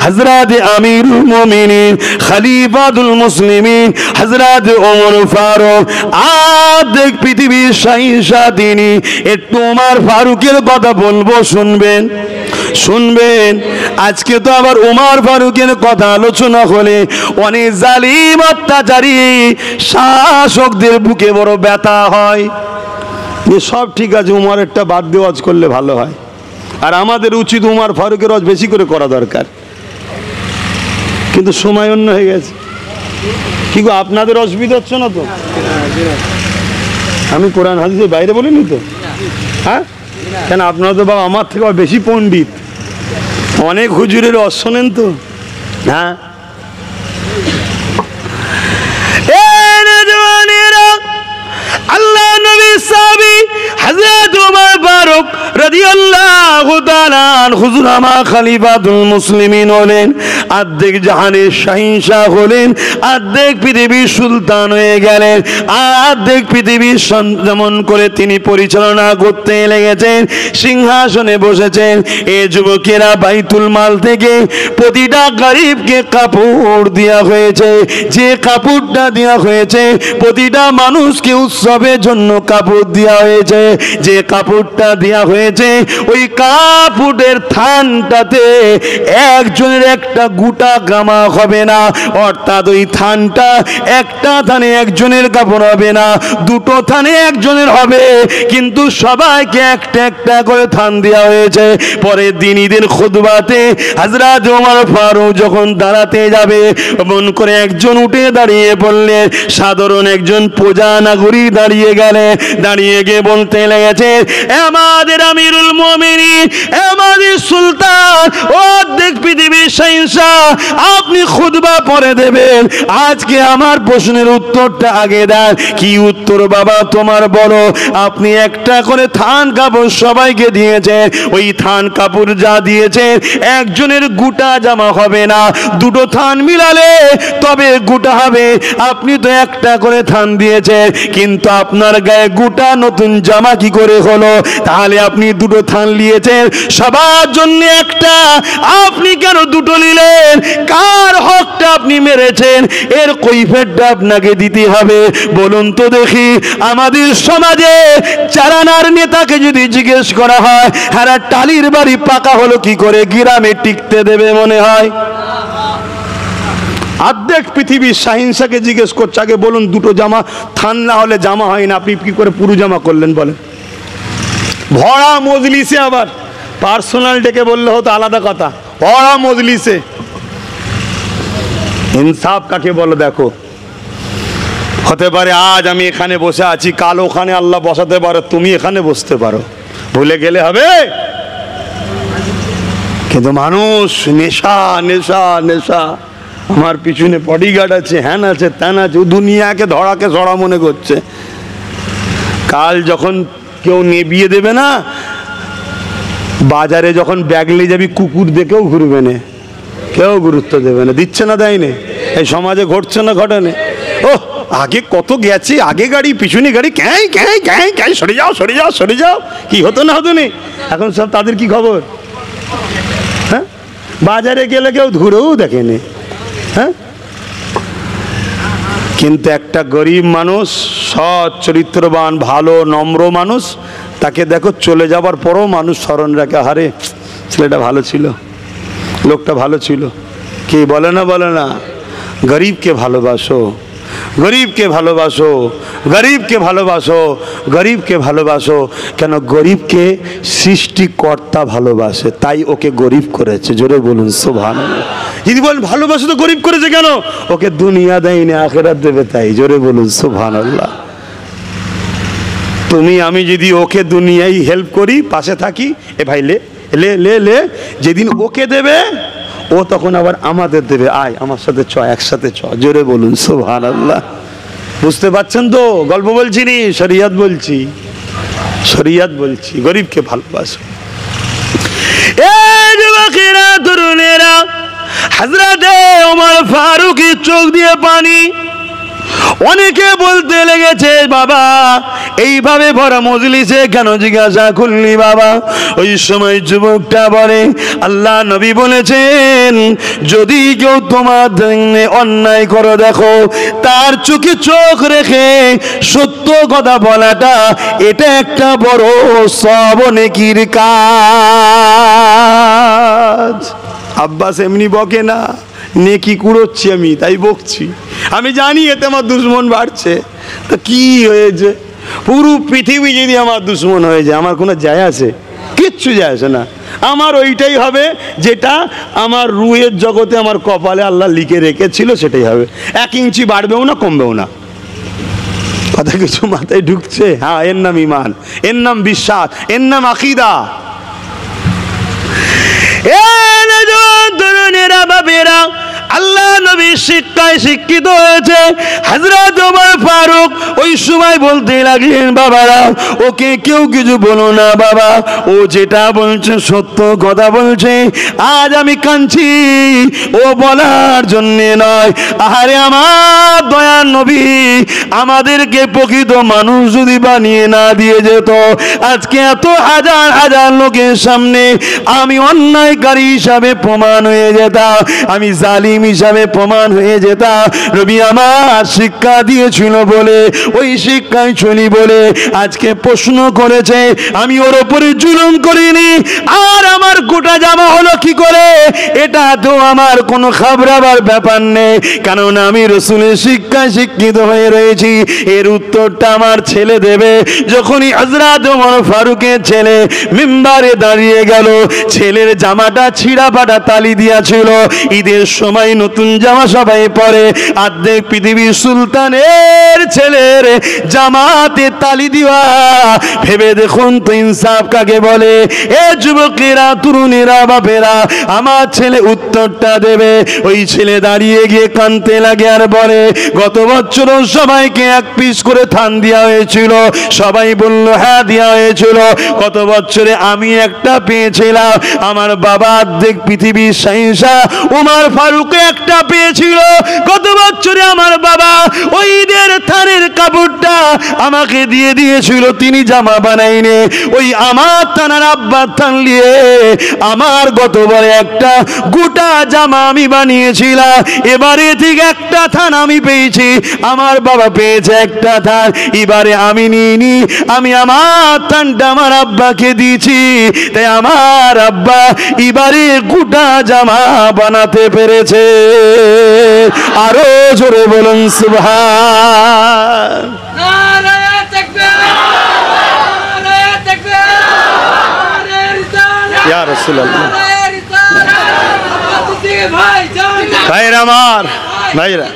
হযরত আমিরুল মুমিনিন, খলিফাতুল মুসলিমিন, হযরত ওমর ফারুক, আর্ধেক পৃথিবীর শাহিনশাহ তিনি। একটু ওমর ফারুকের কথা বলবো, শুনবেন? শুনবেন? আজকে তো আবার ওমর ফারুকের কথা আলোচনা হলে অনেক জালিম অত্যাচারী শাসকদের বুকে বড় ব্যথা হয়। যে সব ঠিক আছে, উমরেরটা বাদ দিয়ে ওয়াজ করলে ভালো হয়। আর আমাদের উচিত ওমর ফারুকের ওয়াজ বেশি করে করা দরকার, কিন্তু সময় অন্য হয়ে গেছে। কি গো, আপনাদের অসুবিধা হচ্ছে না তো? আমি কোরআন হাদিসের বাইরে বলিনি তো? হ্যাঁ, কেন আপনারা তো বাবা আমার থেকে বেশি পণ্ডিত, অনেক হুজুরের ওয়াজ শোনেন তো। হ্যাঁ, আল্লাহ নবী সাহাবী হযরত ওমর ফারুক রাদিয়াল্লাহু তাআলা হুজুর আমার খলিফাতুল মুসলিমিন হলেন, অর্ধেক জাহানের শাহিনশাহ হলেন, অর্ধেক পৃথিবীর সুলতান হয়ে গেলেন, অর্ধেক পৃথিবীর যেমন করে তিনি পরিচালনা করতে লেগেছেন, সিংহাসনে বসেছেন। এ যুবকেরা বাইতুল মাল থেকে প্রতিটা গরিবকে কাপড় দেওয়া হয়েছে। যে কাপড়টা দেওয়া হয়েছে, প্রতিটা মানুষকে উৎসবের জন্য কাপড় দেওয়া হয়েছে। যে কাপড়টা দেওয়া হয়েছে, ওই কাপড়ের থানটাতে একজনের একটা গোটা গামা হবে না, অর্থাৎ ওই থানটা একটা থানে একজনের কাপড় হবে না, দুটো থানে একজনের হবে, কিন্তু সবাইকে একটা একটা করে থান দেওয়া হয়েছে। পরের দিন ঈদের খুতবাতে হযরত ওমর ফারুক যখন দাঁড়াতে যাবে, এমন করে একজন উঠে দাঁড়িয়ে পড়লেন, সাধারণ একজন প্রজা নাগরিক দাঁড়িয়ে গেলে, দাঁড়িয়ে গিয়ে বলতে লেগেছে, আমাদের আমিরুল মুমিনিন, আমাদের সুলতান, অর্ধেক পৃথিবীর শাহিনশাহ, আপনি খুতবা পড়ে দেবেন। আজকে আমার প্রশ্নের উত্তরটা আগে দেন। কি উত্তর বাবা তোমার? বলো। আপনি একটা করে থান কাপড় সবাইকে দিয়েছেন, ওই থান কাপড় যা দিয়েছেন একজনের গোটা জামা হবে না, দুটো থান মিলালে তবে গোটা হবে। আপনি তো একটা করে থান দিয়েছেন, কিন্তু আপনার গায়ে গোটা নতুন জামা কি করে হলো? তাহলে আপনি দুটো থান নিয়েছেন, সবার জন্য একটা, আপনি কেন দুটো নিলেন? কার হকটা আপনি মেরেছেন? এর কৈফিয়তটা আপনাকে দিতে হবে। বলুন তো দেখি, আমাদের সমাজে চারানার নেতাকে যদি জিজ্ঞেস করা হয়, হ্যাঁ টালির বাড়ি পাকা হলো কি করে, গ্রামে টিকতে দেবে মনে হয়? হাত অর্ধেক পৃথিবীর শাহিনশাকে জিজ্ঞেস করছে, আগে বলুন দুটো জামা থান না হলে জামা হয় না, আপনি কি করে পুরো জামা করলেন বলেন? ভরা মজলিসে, আবার পার্সোনাল ডেকে বললে হতো আলাদা কথা, ভরা মজলিসে। ইনসাফ কাকে বলো দেখো। হতে পারে আজ আমি এখানে বসে আছি, কাল ওখানে আল্লাহ বসাতে পারো, তুমি এখানে বসতে পারো, ভুলে গেলে হবে? কিন্তু মানুষ নেশা নেশা নেশা, আমার পিছনে বডিগার্ড আছে, হ্যান আছে, ত্যান আছে, দুনিয়াকে ধরাকে ধরা মনে করছে। কাল যখন কেউ নেবিয়ে দেবে না, বাজারে যখন ব্যাগ নিয়ে যাবি কুকুর দেখেও ঘুরবে না, কেউ গুরুত্ব দেবে না। দিচ্ছে না, দেয়নি? এই সমাজে ঘটছে না, ঘটেনি? ও আগে কত গেছে, আগে গাড়ি পিছনে গাড়ি, ক্যাঁই ক্যাঁই ক্যাঁই ক্যাঁই, সরে যাও সরে যাও সরে যাও, কি হতো না হতো নি? এখন সব তাদের কি খবর? হ্যাঁ, বাজারে গেলে কেউ ঘুরেও দেখেনি। হ্যাঁ, কিন্তু একটা গরিব মানুষ, সৎ চরিত্রবান ভালো নম্র মানুষ, তাকে দেখো চলে যাবার পরও মানুষ স্মরণ রাখে, হারে ছেলেটা ভালো ছিল, লোকটা ভালো ছিল। কি বলে না, বলে না? গরিবকে ভালোবাসো, গরিবকে ভালোবাসো, গরিবকে ভালোবাসো, গরিবকে ভালোবাসো। কেন? গরিবকে সৃষ্টিকর্তা ভালোবাসে, তাই ওকে গরিব করেছে। জোরে বলুন সুবহানাল্লাহ। যদি বলেন ভালোবাসো তো গরিব করেছে কেন? ওকে দুনিয়া দেয়নি, আখিরাত দেবে, তাই। জোরে বলুন সুবহানাল্লাহ। তুমি আমি যদি ওকে দুনিয়ায় হেল্প করি, পাশে থাকি, এ ভাই লে লে লে লে, যেদিন ওকে দেবে ও তখন আবার আমাদের দেবে, আয় আমার সাথে চ, একসাথে চ। জোরে বলুন সুবহানাল্লাহ। বুঝতে পারছেন তো? গল্প বলছি নি, শরিয়ত বলছি, শরিয়ত বলছি। গরিবকে ভালোবাসো। এই যুবকেরা, তরুণেরা, হযরতে ওমর ফারুকের চোখ দিয়ে পানি। অনেকে বলতে লেগেছে, বাবা এইভাবে ভরা মজলিসে কেন জিজ্ঞাসা করলি বাবা? ওই সময় যুবকটা বলে, আল্লাহ নবী বলেছেন, যদি কেউ তোমার অন্যায় করো দেখো, তার চোখে চোখ রেখে সত্য কথা বলাটা, এটা একটা বড় সওয়াব নেকির কাজ। আব্বাস এমনি বকে না, নেকি কুড়োচ্ছি আমি, তাই বকছি। আমি জানি এতে আমার দুশ্মন বাড়ছে, তা কি হয়েছে? পুরো পৃথিবী যদি আমার দুশ্মন হয়ে যায়, আমার কোনো যায় আসে? কিচ্ছু যায় আসে না। আমার ওইটাই হবে যেটা আমার রুহের জগতে, আমার কপালে আল্লাহ লিখে রেখেছিল, সেটাই হবে। 1 ইঞ্চি বাড়বেও না, কমবেও না। কথা কিছু মাথায় ঢুকছে? হ্যাঁ, এর নাম ইমান, এর নাম বিশ্বাস, এর নাম আকীদা। বাবেরা, আল্লাহ নবীর শিক্ষায় শিক্ষিত হয়েছে হযরত ওমর ফারুক ওই সময় বলতে লাগলেন, বাবারা ওকে কেউ কিছু বলো না বাবা, ও যেটা বলছে সত্য কথা বলছে। আজ আমি কাঁদছি ও বলার জন্যে নয়। আরে আমার দয়ার নবী আমাদেরকে প্রকৃত মানুষ যদি বানিয়ে না দিয়ে যেত, আজকে এত হাজার হাজার লোকের সামনে আমি অন্যায়কারী হিসাবে প্রমাণ হয়ে যেতাম, আমি জালিম হিসাবে প্রমাণ হয়ে যেতাম। নবী আমার শিক্ষা দিয়েছিল বলে, ওই শিক্ষায় চলি বলে আজকে প্রশ্ন করেছে, আমি ওর উপরে জুলুম করিনি। আর আমার গোটা জামা হলো কি করে, এটা তো আমার কোনো খাবরাবার ব্যাপার নেই, কারণ আমি রাসূলের শিক্ষায় শিক্ষিত হয়ে রয়েছি। এর উত্তরটা আমার ছেলে দেবে। যখনই হযরত ওমর ফারুকের ছেলে মিম্বারে দাঁড়িয়ে গেল, ছেলের জামাটা ছিঁড়া ফাটা তালি দিয়েছিল। ঈদের সময় নতুন জামা সবাই পরে, অর্ধেক পৃথিবীর সুলতানের ছেলের জামাতে তালি দেওয়া, ভেবে দেখুন তো ইনসাফ কাকে বলে? এ যুবকেরা, তরুণেরা, বাপেরা, আমার ছেলে উত্তরটা দেবে। ওই ছেলে দাঁড়িয়ে গিয়ে কাঁদতে লাগে আর বলে, গত বছর সবাইকে 1 পিস করে থান দেওয়া হয়েছিল। সবাই বলল হ্যাঁ দেওয়া হয়েছিল। গত বছরে আমি একটা পেয়েছিলাম, আমার বাবা অর্ধেক পৃথিবীর শাহিনশাহ ওমর ফারুক একটা পেয়েছিল। গত বছরে আমার বাবা ওই ঈদের থানের কাপড়টা আমাকে দিয়ে দিয়েছিল, তিনি জামা বানাইনি। ওই আমার থানার আব্বার থান নিয়ে আমার গতবারে একটা গোটা জামা আমি বানিয়েছিলাম। এবারে ঠিক একটা থান আমি পেয়েছি, আমার বাবা পেয়েছে একটা থান। এবারে আমি নিইনি, আমি আমার থানটা আমার আব্বাকে দিয়েছি। তাই আমার আব্বা এবারে গোটা জামা বানাতে পেরেছে। আরো জোরে বলুন সুবহান। নারায়ে তাকবীর, নারায়ে তাকবীর, নারায়ে রিসালাত, ইয়া রাসূলুল্লাহ। নারায়ে রিসালাত। ভাই যান ভাইরা আমার, ভাইরা,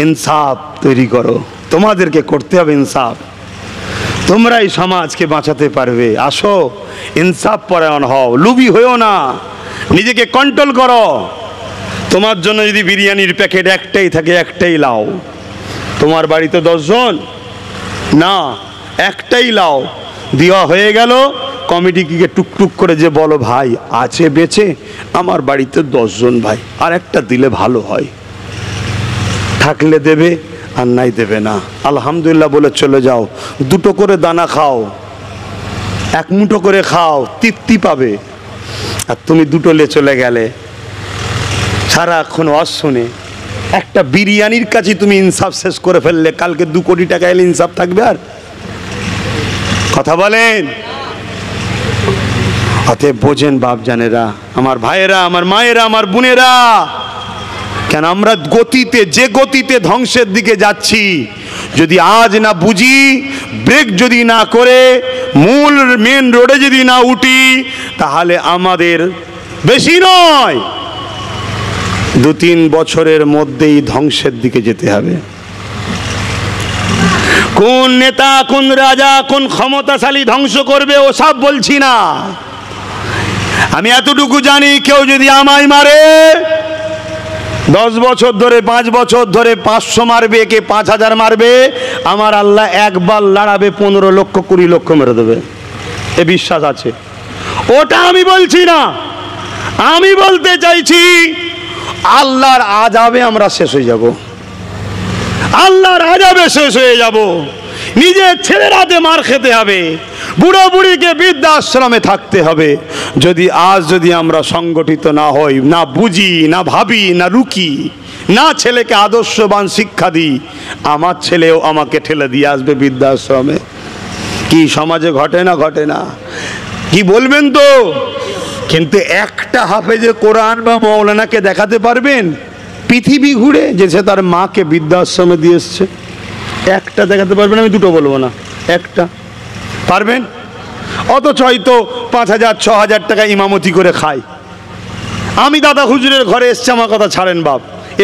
ইনসাফ তৈরি করো, তোমাদেরকে করতে হবে ইনসাফ। তোমরাই সমাজকে বাঁচাতে পারবে। আসো, ইনসাফ পরায়ণ হও, লুবি হয়েও না, নিজেকে কন্ট্রোল করো। তোমার জন্য যদি বিরিয়ানির প্যাকেট একটাই থাকে, একটাই লাও। তোমার বাড়িতে 10 জন না, একটাই লাও। দেওয়া হয়ে গেল, কমিটিকে টুকটুক করে যে বলো, ভাই আছে বেঁচে আমার বাড়িতে 10 জন ভাই, আর একটা দিলে ভালো হয়। থাকলে দেবে, আর নাই দেবে না, আলহামদুলিল্লাহ বলে চলে যাও। 2টো করে দানা খাও, 1 মুঠো করে খাও, তৃপ্তি পাবে। আর তুমি 2টো নিয়ে চলে গেলে, সারাক্ষণ ওয়াজ শুনে একটা বিরিয়ানির কাছে তুমি ইনসাফ শেষ করে ফেললে, কালকে 2 কোটি টাকা এলে ইনসাফ থাকবে? আর কথা বলেন। অতএব বোঝেন বাপ জানেরা, আমার ভাইয়েরা, আমার মায়েরা, আমার বোনেরা, কেন আমরা গতিতে, যে গতিতে ধ্বংসের দিকে যাচ্ছি, যদি আজ না বুঝি, ব্রেক যদি না করে মূল মেন রোডে যদি না উঠি, তাহলে আমাদের বেশি নয় 2-3 বছরের মধ্যেই ধ্বংসের দিকে যেতে হবে। কোন নেতা, কোন রাজা, কোন ক্ষমতাশালী ধ্বংস করবে ও সব বলছি না। আমি এতটুকু জানি, কেউ যদি আমায় মারে 10 বছর ধরে, 5 বছর ধরে 500 মারবে, কে 5000 মারবে, আমার আল্লাহ একবার লড়াবে 15 লক্ষ 20 লক্ষ মেরে দেবে, এ বিশ্বাস আছে। ওটা আমি বলছি না, আমি বলতে চাইছি আল্লাহর আযাবে আমরা শেষ হয়ে যাব, আল্লাহর আযাবে শেষ হয়ে যাব। নিজের ছেলের হাতে মার খেতে হবে, বুড়ো বুড়িকে বৃদ্ধাশ্রমে থাকতে হবে। যদি আমরা সংগঠিত না হই, না বুঝি, না ভাবি, না রুকি, না ছেলেকে আদর্শবান শিক্ষা দিই, আমার ছেলেও আমাকে ঠেলে দিয়ে আসবে বৃদ্ধাশ্রমে। কি সমাজে ঘটে না? ঘটে না? কি বলবেন তো? কিন্তু একটা হাফেজে কোরআন বা মৌলানাকে দেখাতে পারবেন পৃথিবী ঘুরে যে সে তার মাকে বৃদ্ধাশ্রমে দিয়ে এসছে? একটা দেখাতে পারবেন? আমি 2টো বলবো না, একটা পারবেন? অথচ হয়তো 5000 6000 টাকা ইমামতি করে খায়। আমি দাদা হুজুরের ঘরে এসছে, আমার কথা ছাড়েন বাপ,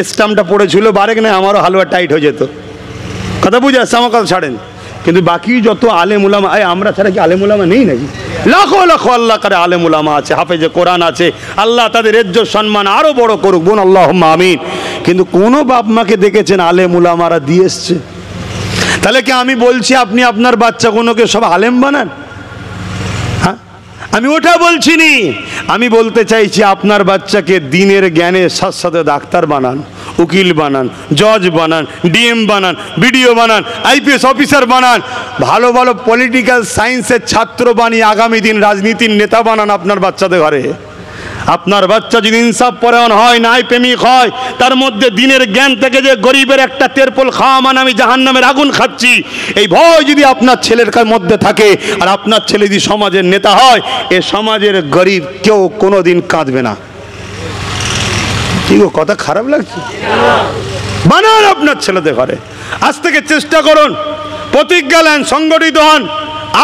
স্টাম্পটা পড়েছিল বারেক না, আমারও হালুয়া টাইট হয়ে যেত। কথা বুঝে আসছে, আমার কথা ছাড়েন। কিন্তু বাকি যত আলেম উলামা, আমরা ছাড়া কি আলেম উলামা নেই নাকি? লাখো লাখো আল্লাহ করে আলেম উলামা আছে, হাফেজে কোরআন আছে। আল্লাহ তাদের ইজ্জত সম্মান আরো বড় করুক, বোন আল্লাহুম্মা আমিন। কিন্তু কোনো বাপ মাকে দেখেছেন আলেম উলামারা দিয়ে এসছে? তাহলে কি আমি বলছি আপনি আপনার বাচ্চাগুলোকে সব আলেম বানান? হ্যাঁ, আমি ওটা বলছি নি। আমি বলতে চাইছি আপনার বাচ্চাকে দিনের জ্ঞানের সাথে সাথে ডাক্তার বানান, উকিল বানান, জজ বানান, ডিএম বানান, বিডিও বানান, আইপিএস অফিসার বানান, ভালো ভালো পলিটিক্যাল সায়েন্সের ছাত্র বানিয়ে আগামী দিন রাজনীতির নেতা বানান আপনার বাচ্চাদের ঘরে। আপনার বাচ্চা যদি ইনসাফ পরায়ণ হয়, নাই প্রেমিক হয়, তার মধ্যে দিনের জ্ঞান থেকে যে গরিবের একটা তেরপল খাওয়া মানে আমি জাহান্নামের আগুন খাচ্ছি, এই ভয় যদি আপনার ছেলের মধ্যে থাকে, আর আপনার ছেলে যদি সমাজের নেতা হয়, এ সমাজের গরিব কেউ কোনোদিন কাঁদবে না। কি গো, কথা খারাপ লাগছে? বানান আপনার ছেলেদের ঘরে। আজ থেকে চেষ্টা করুন, প্রতিজ্ঞা নেন, সংগঠিত হন।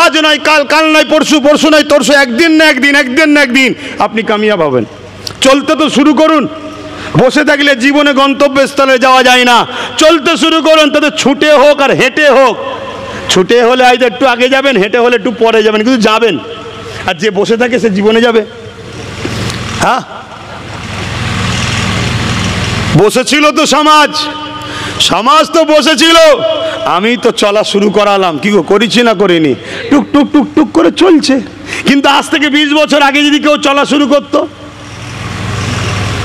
আজ নয় কাল, কাল নয় পরশু, পরশু নয় তরশু, একদিন না একদিন, একদিন না একদিন আপনি কামিয়াব হবেন। চলতে তো শুরু করুন। বসে থাকলে জীবনে গন্তব্যস্থলে যাওয়া যায় না। চলতে শুরু করুন, তাতে ছুটে হোক আর হেঁটে হোক। ছুটে হলে হয়তো একটু আগে যাবেন, হেঁটে হলে একটু পরে যাবেন, কিন্তু যাবেন। আর যে বসে থাকে সে জীবনে যাবে? হ্যাঁ, বসেছিল তো সমাজ, সমাজ তো বসেছিল, আমি তো চলা শুরু করালাম। কি গো, করেছি না করিনি? টুক টুক টুক টুক করে চলছে। কিন্তু আজ থেকে 20 বছর আগে যদি কেউ চলা শুরু করতো,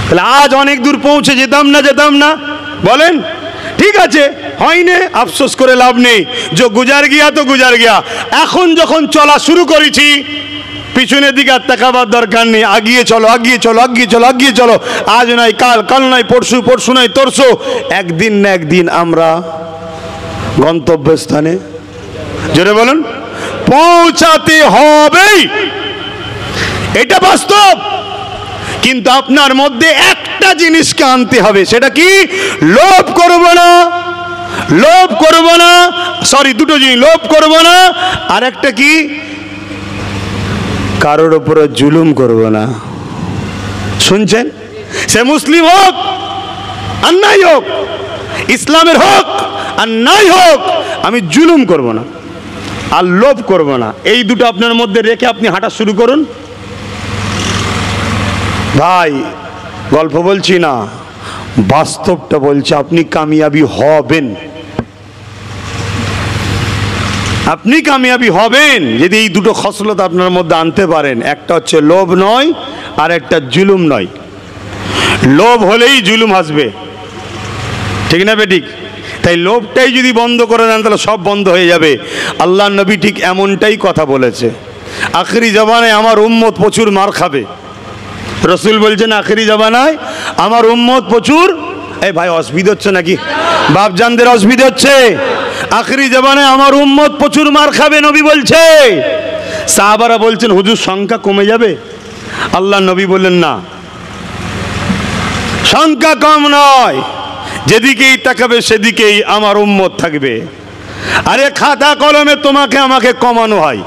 তাহলে আজ অনেক দূর পৌঁছে যেতাম না? যেতাম না? বলেন। ঠিক আছে, হয়নি, আফসোস করে লাভ নেই। যে গুজার গিয়া তো গুজার গিয়া। এখন যখন চলা শুরু করেছি, পিছনের দিকে আর তাকাবার দরকার নেই। আগিয়ে চলো, আগিয়ে চলো, আগিয়ে চলো, আগিয়ে চলো। আজ নয় কাল, কাল নয় পরশু, পরশু নয় তরশু, একদিন না একদিন আমরা গন্তব্যস্থানে, জোরে বলুন, পৌঁছাতে হবেই। এটা বাস্তব। কিন্তু আপনার মধ্যে একটা জিনিসকে আনতে হবে, সেটা কি? লোভ করব না, লোভ করব না, সরি দুটো জিনিস, লোভ করব না, আর একটা কি? কারোর উপরে জুলুম করব না। শুনছেন? সে মুসলিম হোক আর নাই হোক, ইসলামের হোক আর নাই হোক, আমি জুলুম করব না আর লোভ করব না। এই দুটো আপনার মধ্যে রেখে আপনি হাঁটা শুরু করুন। ভাই গল্প বলছি না, বাস্তবটা বলছি, আপনি কামিয়াবি হবেন, আপনি কামিয়াবি হবেন যদি এই দুটো খসলত আপনার মধ্যে আনতে পারেন। একটা হচ্ছে লোভ নয়, আর একটা জুলুম নয়। লোভ হলেই জুলুম আসবে, ঠিক না বেঠিক? তাই লোভটাই যদি বন্ধ করে দেন তাহলে সব বন্ধ হয়ে যাবে। আল্লাহ নবী ঠিক এমনটাই কথা বলেছে। আখেরি জবানায় আমার উম্মত প্রচুর মার খাবে। রসুল বলছেন আখেরি জবানায় আমার উম্মত প্রচুর, এই ভাই অসুবিধা হচ্ছে নাকি? বাপজানদের অসুবিধা হচ্ছে? আখেরি জবানায় আমার উম্মত প্রচুর মার খাবে, নবী বলছে। সাহাবারা বলছেন হুজুর সংখ্যা কমে যাবে? আল্লাহ নবী বললেন না, সংখ্যা কম নয়, যেদিকেই তাকাবে সেদিকেই আমার উম্মত থাকবে। আরে খাতা কলমে তোমাকে আমাকে কমানো হয়,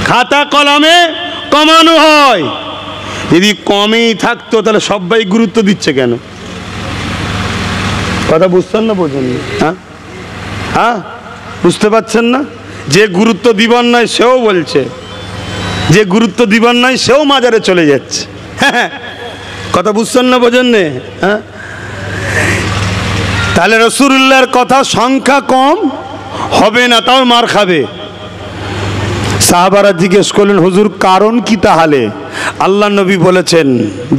খাতা কলমে কমানো হয়। যদি কমেই থাকতো তাহলে সবাই গুরুত্ব দিচ্ছে কেন? কথা বুঝছেন না? বোঝেন? হ্যাঁ হ্যাঁ, বুঝতে পারছেন না? যে গুরুত্ব দিবার নয় সেও বলছে, যে গুরুত্ব দিবার নয় সেও মাজারে চলে যাচ্ছে। হ্যাঁ, কথা বুঝছেন না? বোঝেন না? হ্যাঁ, তাহলে রাসূলুল্লাহর কথা সংখ্যা কম হবে না, তাও মার খাবে। সাহাবারা জিজ্ঞেস করলেন হুজুর কারণ কি তাহলে? আল্লাহ নবী বলেছেন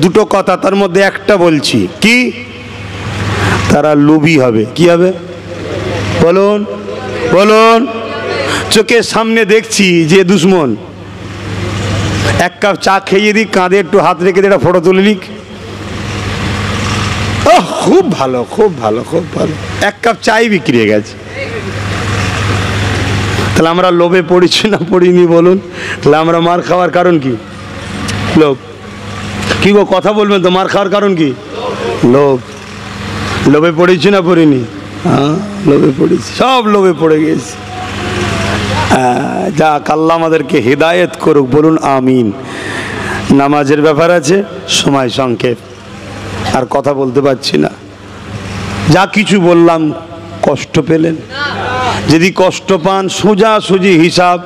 দুটো কথা, তার মধ্যে একটা বলছি কি? তারা লোভী হবে। কি হবে বলুন বলুন? চোখের সামনে দেখছি যে দুশ্মন, এক কাপ চা খেয়ে দিক, কাঁধে একটু হাত রেখে দিয়ে একটা ফটো তুলে নিক, খুব ভালো খুব ভালো খুব ভালো, এক কাপ চাই বিক্রি হয়ে গেছে। তাহলে আমরা লোভে পড়েছি না পড়িনি বলুন? তাহলে আমরা মার খাওয়ার কারণ কি? লোভ। কি গো কথা বলবেন তো? মার খাওয়ার কারণ কি? লোভ। লোভে পড়েছি না পড়িনি? হ্যাঁ, লোভে পড়েছি, সব লোভে পড়ে গেছি। যাক, আল্লাহ আমাদেরকে হেদায়েত করুক, বলুন আমিন। নামাজের ব্যাপার আছে, সময় সংক্ষেপ, আর কথা বলতে পারছি না। যা কিছু বললাম কষ্ট পেলেন? যদি কষ্ট পান সোজাসুজি হিসাব,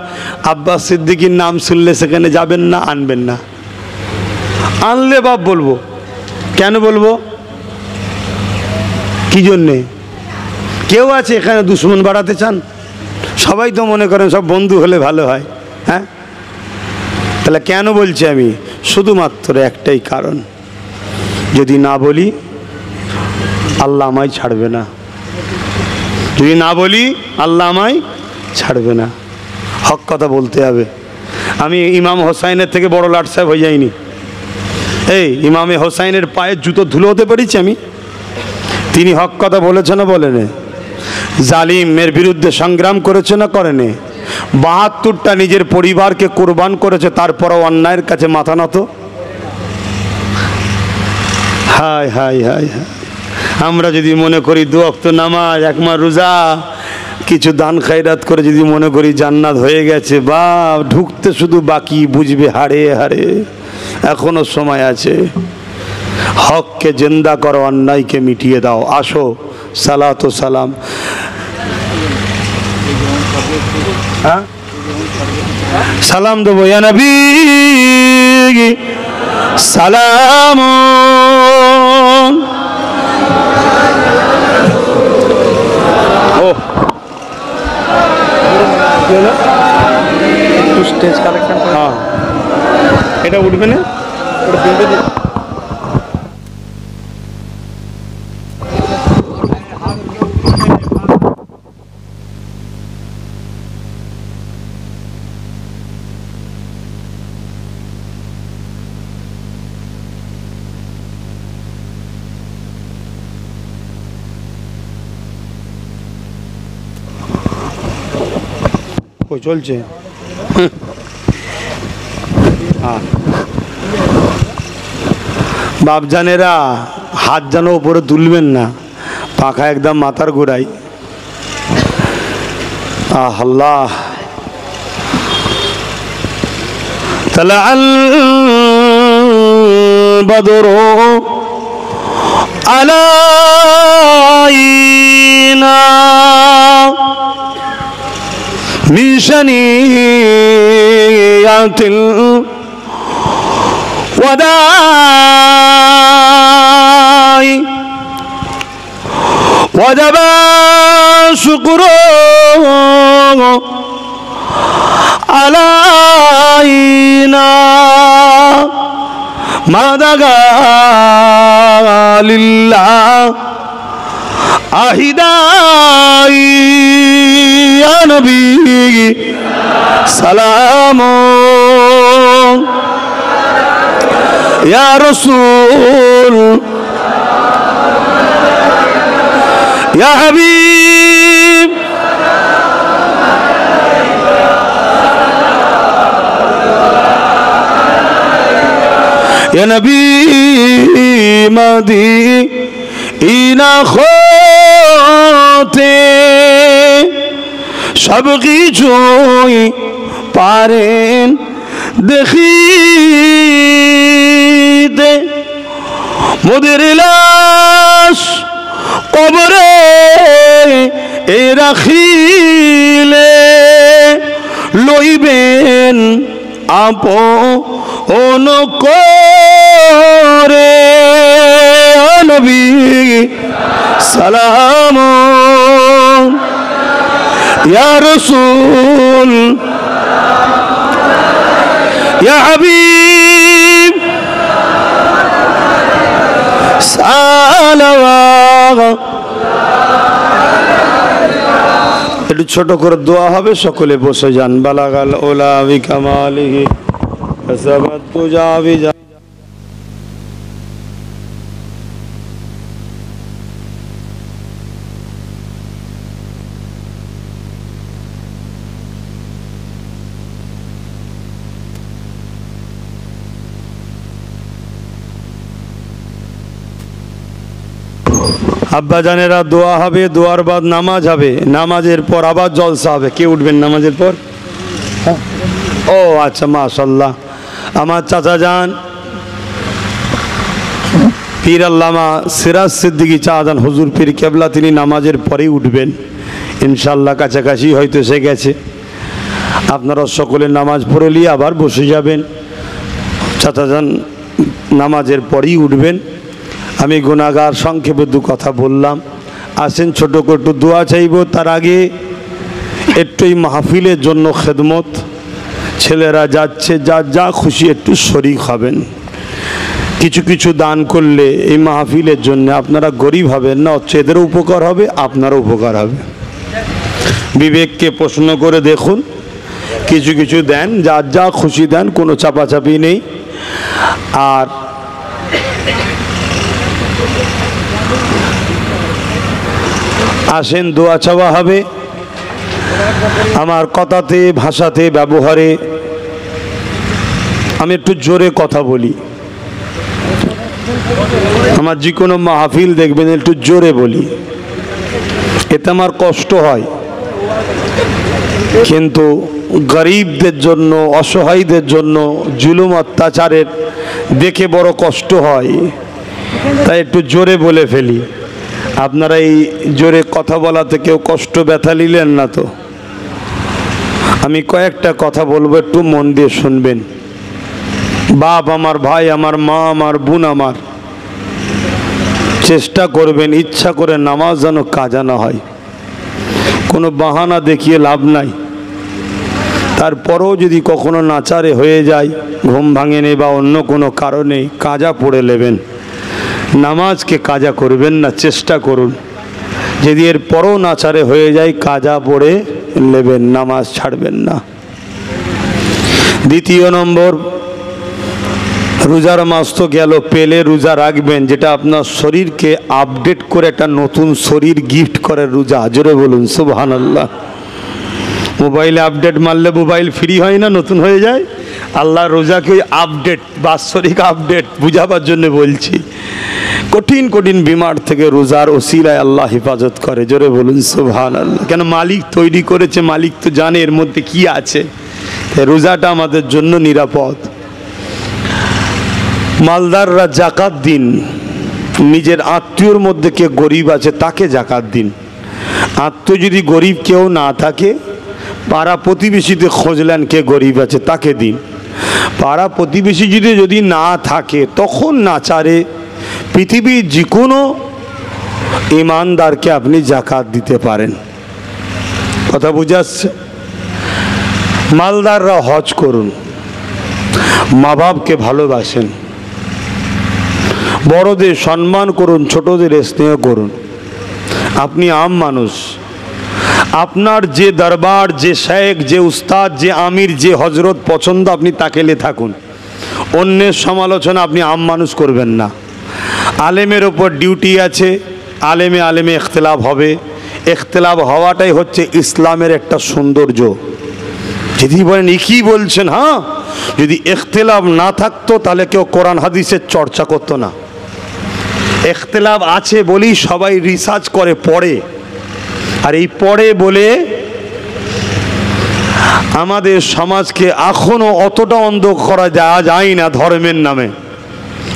আব্বাস সিদ্দিকীর নাম শুনলে সেখানে যাবেন না, আনবেন না। আনলে বাপ বলবো। কেন বলবো? কি জন্যে? কেউ আছে এখানে দুশ্মন বাড়াতে চান? সবাই তো মনে করেন সব বন্ধু হলে ভালো হয়। হ্যাঁ, তাহলে কেন বলছি আমি? শুধুমাত্র একটাই কারণ, যদি না বলি আল্লাহ আমায় ছাড়বে না, যদি না বলি আল্লাহ আমায় ছাড়বে না। হক কথা বলতে হবে। আমি ইমাম হোসাইনের থেকে বড় লাট সাহেব হয়ে যাইনি। এই ইমামে হোসাইনের পায়ের জুতো ধুলো হতে পেরেছি আমি? তিনি হক কথা বলেছে না বলেনে? জালিমের বিরুদ্ধে সংগ্রাম করেছে না করেনি? ৭২টা নিজের পরিবারকে কোরবান করেছে, তারপরও অন্যায়ের কাছে মাথা নত। হায় হায় হায় হায়, আমরা যদি মনে করি ২ ওয়াক্ত নামাজ, ১ মাস রোজা, কিছু দান খায়রাত করে যদি মনে করি জান্নাত হয়ে গেছে, বা ঢুকতে শুধু বাকি, বুঝবে হাড়ে হাড়ে এখনো সময় আছে। হককে জিন্দা করো, অন্যায়কে মিটিয়ে দাও। আসো, সালাত ও সালাম। হ্যাঁ, সালাম দেবো, ইয়া নবী সালাম। ও স্টেজ কালেকশন, হ্যাঁ এটা উঠবে না, ওটা দিতে দিন। চলছে। হ্যাঁ, বাপজানেরা হাত যেন উপরে তুলবেন না, পাখা একদম মাথার গোড়ায়। আল্লাহ তালাল বদরু আলাইনা মিন শানিয়াতিল ওয়াদাই ওয়াজাবা শুকরু আলাইনা মাদাগা লিল্লাহ আহিদাই ইয়া নবী সালাম ইয়া রাসূল ইয়া হাবিব ইয়া নবী মদিনা হতে সব কিছুই পারেন দেখিতে, মোদের লাশ কবরে রাখিলে লইবেন আপন করে নবী সালাম ইয়া রাসূল ইয়া হাবিব সালাওয়াত। একটু ছোট করে দোয়া হবে, সকলে বসে যান। বালাগাল ওলা বিকামালিহি কাসাবাত তুজাবি। আব্বা জানেরা দোয়া হবে, দোয়ার বাদ নামাজ হবে, নামাজের পর আবার জলসা হবে। কে উঠবেন নামাজের পর? ও আচ্ছা, মাশাল্লাহ। আমার চাচা যান পীর আল্লামা সিরাজ সিদ্দিকী চাঁদান হুজুর পীর কেবলা, তিনি নামাজের পরেই উঠবেন ইনশাল্লাহ। কাছাকাছি হয়তো সে গেছে। আপনারা সকলে নামাজ পড়ে নিয়ে আবার বসে যাবেন। চাচা যান নামাজের পরেই উঠবেন। আমি গুনাহগার সংক্ষেপে দু কথা বললাম। আসেন ছোট করে একটু দোয়া চাইব। তার আগে একটু এই মাহফিলের জন্য খেদমত, ছেলেরা যাচ্ছে, যা খুশি একটু শরীক হবেন। কিছু কিছু দান করলে এই মাহফিলের জন্য আপনারা গরিব হবেন না, হচ্ছে এদেরও উপকার হবে, আপনারও উপকার হবে। বিবেককে প্রশ্ন করে দেখুন, কিছু কিছু দেন, যা খুশি দেন, কোনো চাপাচাপি নেই। আর আসেন দোয়া চাওয়া হবে। আমার কথাতে, ভাষাতে, ব্যবহারে আমি একটু জোরে কথা বলি। আমার যে কোনো মাহফিল দেখবেন একটু জোরে বলি, এতে আমার কষ্ট হয়। কিন্তু গরিবদের জন্য, অসহায়দের জন্য জুলুম অত্যাচারের দেখে বড় কষ্ট হয়, তাই একটু জোরে বলে ফেলি। আপনারা এই জোরে কথা বলাতে কেউ কষ্ট ব্যথা নিলেন না তো? আমি কয়েকটা কথা বলবো, একটু মন দিয়ে শুনবেন। বাপ আমার, ভাই আমার, মা আমার, বোন আমার, চেষ্টা করবেন ইচ্ছা করে নামাজ যেন কাজা না হয়। কোনো বাহানা দেখিয়ে লাভ নাই। তারপরেও যদি কখনো নাচারে হয়ে যায়, ঘুম ভাঙেনি বা অন্য কোনো কারণে কাজা পড়ে নেবেন, নামাজকে কাজা করবেন না। চেষ্টা করুন যদি এর পরও নাচারে হয়ে যায়, কাজা পড়ে নেবেন, নামাজ ছাড়বেন না। দ্বিতীয় নম্বর, রোজার মাস তো গেল, পেলে রোজা রাখবেন, যেটা আপনার শরীরকে আপডেট করে একটা নতুন শরীর গিফট করে রোজা। জোরে বলুন সুবহানাল্লাহ। মোবাইলে আপডেট মারলে মোবাইল ফ্রি হয় না, নতুন হয়ে যায়। আল্লাহ রোজাকে আপডেট, বাৎসরিক আপডেট বুঝাবার জন্য বলছি। কঠিন কঠিন বিমার থেকে রোজার ওসিলায় আল্লাহ হেফাজত করে। জোরে বলুন সুবহানাল্লাহ। কেন? মালিক তৈরি করেছে, মালিক তো জানে এর মধ্যে কি আছে। রোজাটা আমাদের জন্য নিরাপদ। মালদাররা জাকাত দিন। নিজের আত্মীয়র মধ্যে কে গরিব আছে তাকে জাকাত দিন। আত্মীয় যদি গরিব কেউ না থাকে, পাড়া প্রতিবেশীতে খোঁজলেন কে গরিব আছে তাকে দিন। পাড়া প্রতিবেশী যদি না থাকে তখন নাচারে পৃথিবীর যে কোনো ইমানদারকে আপনি জাকাত দিতে পারেন। কথা বুঝাচ্ছে? মালদাররা হজ করুন, মা বাপকে ভালোবাসেন, বড়দের সম্মান করুন, ছোটদের স্নেহ করুন। আপনি আম মানুষ, আপনার যে দরবার, যে শেখ, যে উস্তাদ, যে আমির, যে হজরত পছন্দ আপনি তাকেলে থাকুন। অন্যের সমালোচনা আপনি আম মানুষ করবেন না। আলেমের ওপর ডিউটি আছে, আলেমে আলেমে ইখতিলাফ হবে। ইখতিলাফ হওয়াটাই হচ্ছে ইসলামের একটা সৌন্দর্য। যদি বলেন কি বলছেন, হ্যাঁ, যদি ইখতিলাফ না থাকতো তাহলে কেউ কোরআন হাদিসের চর্চা করতো না। ইখতিলাফ আছে বলেই সবাই রিসার্চ করে, পড়ে। আর এই পড়ে বলে আমাদের সমাজকে এখনো অতটা অন্ধ করা যায় না ধর্মের নামে।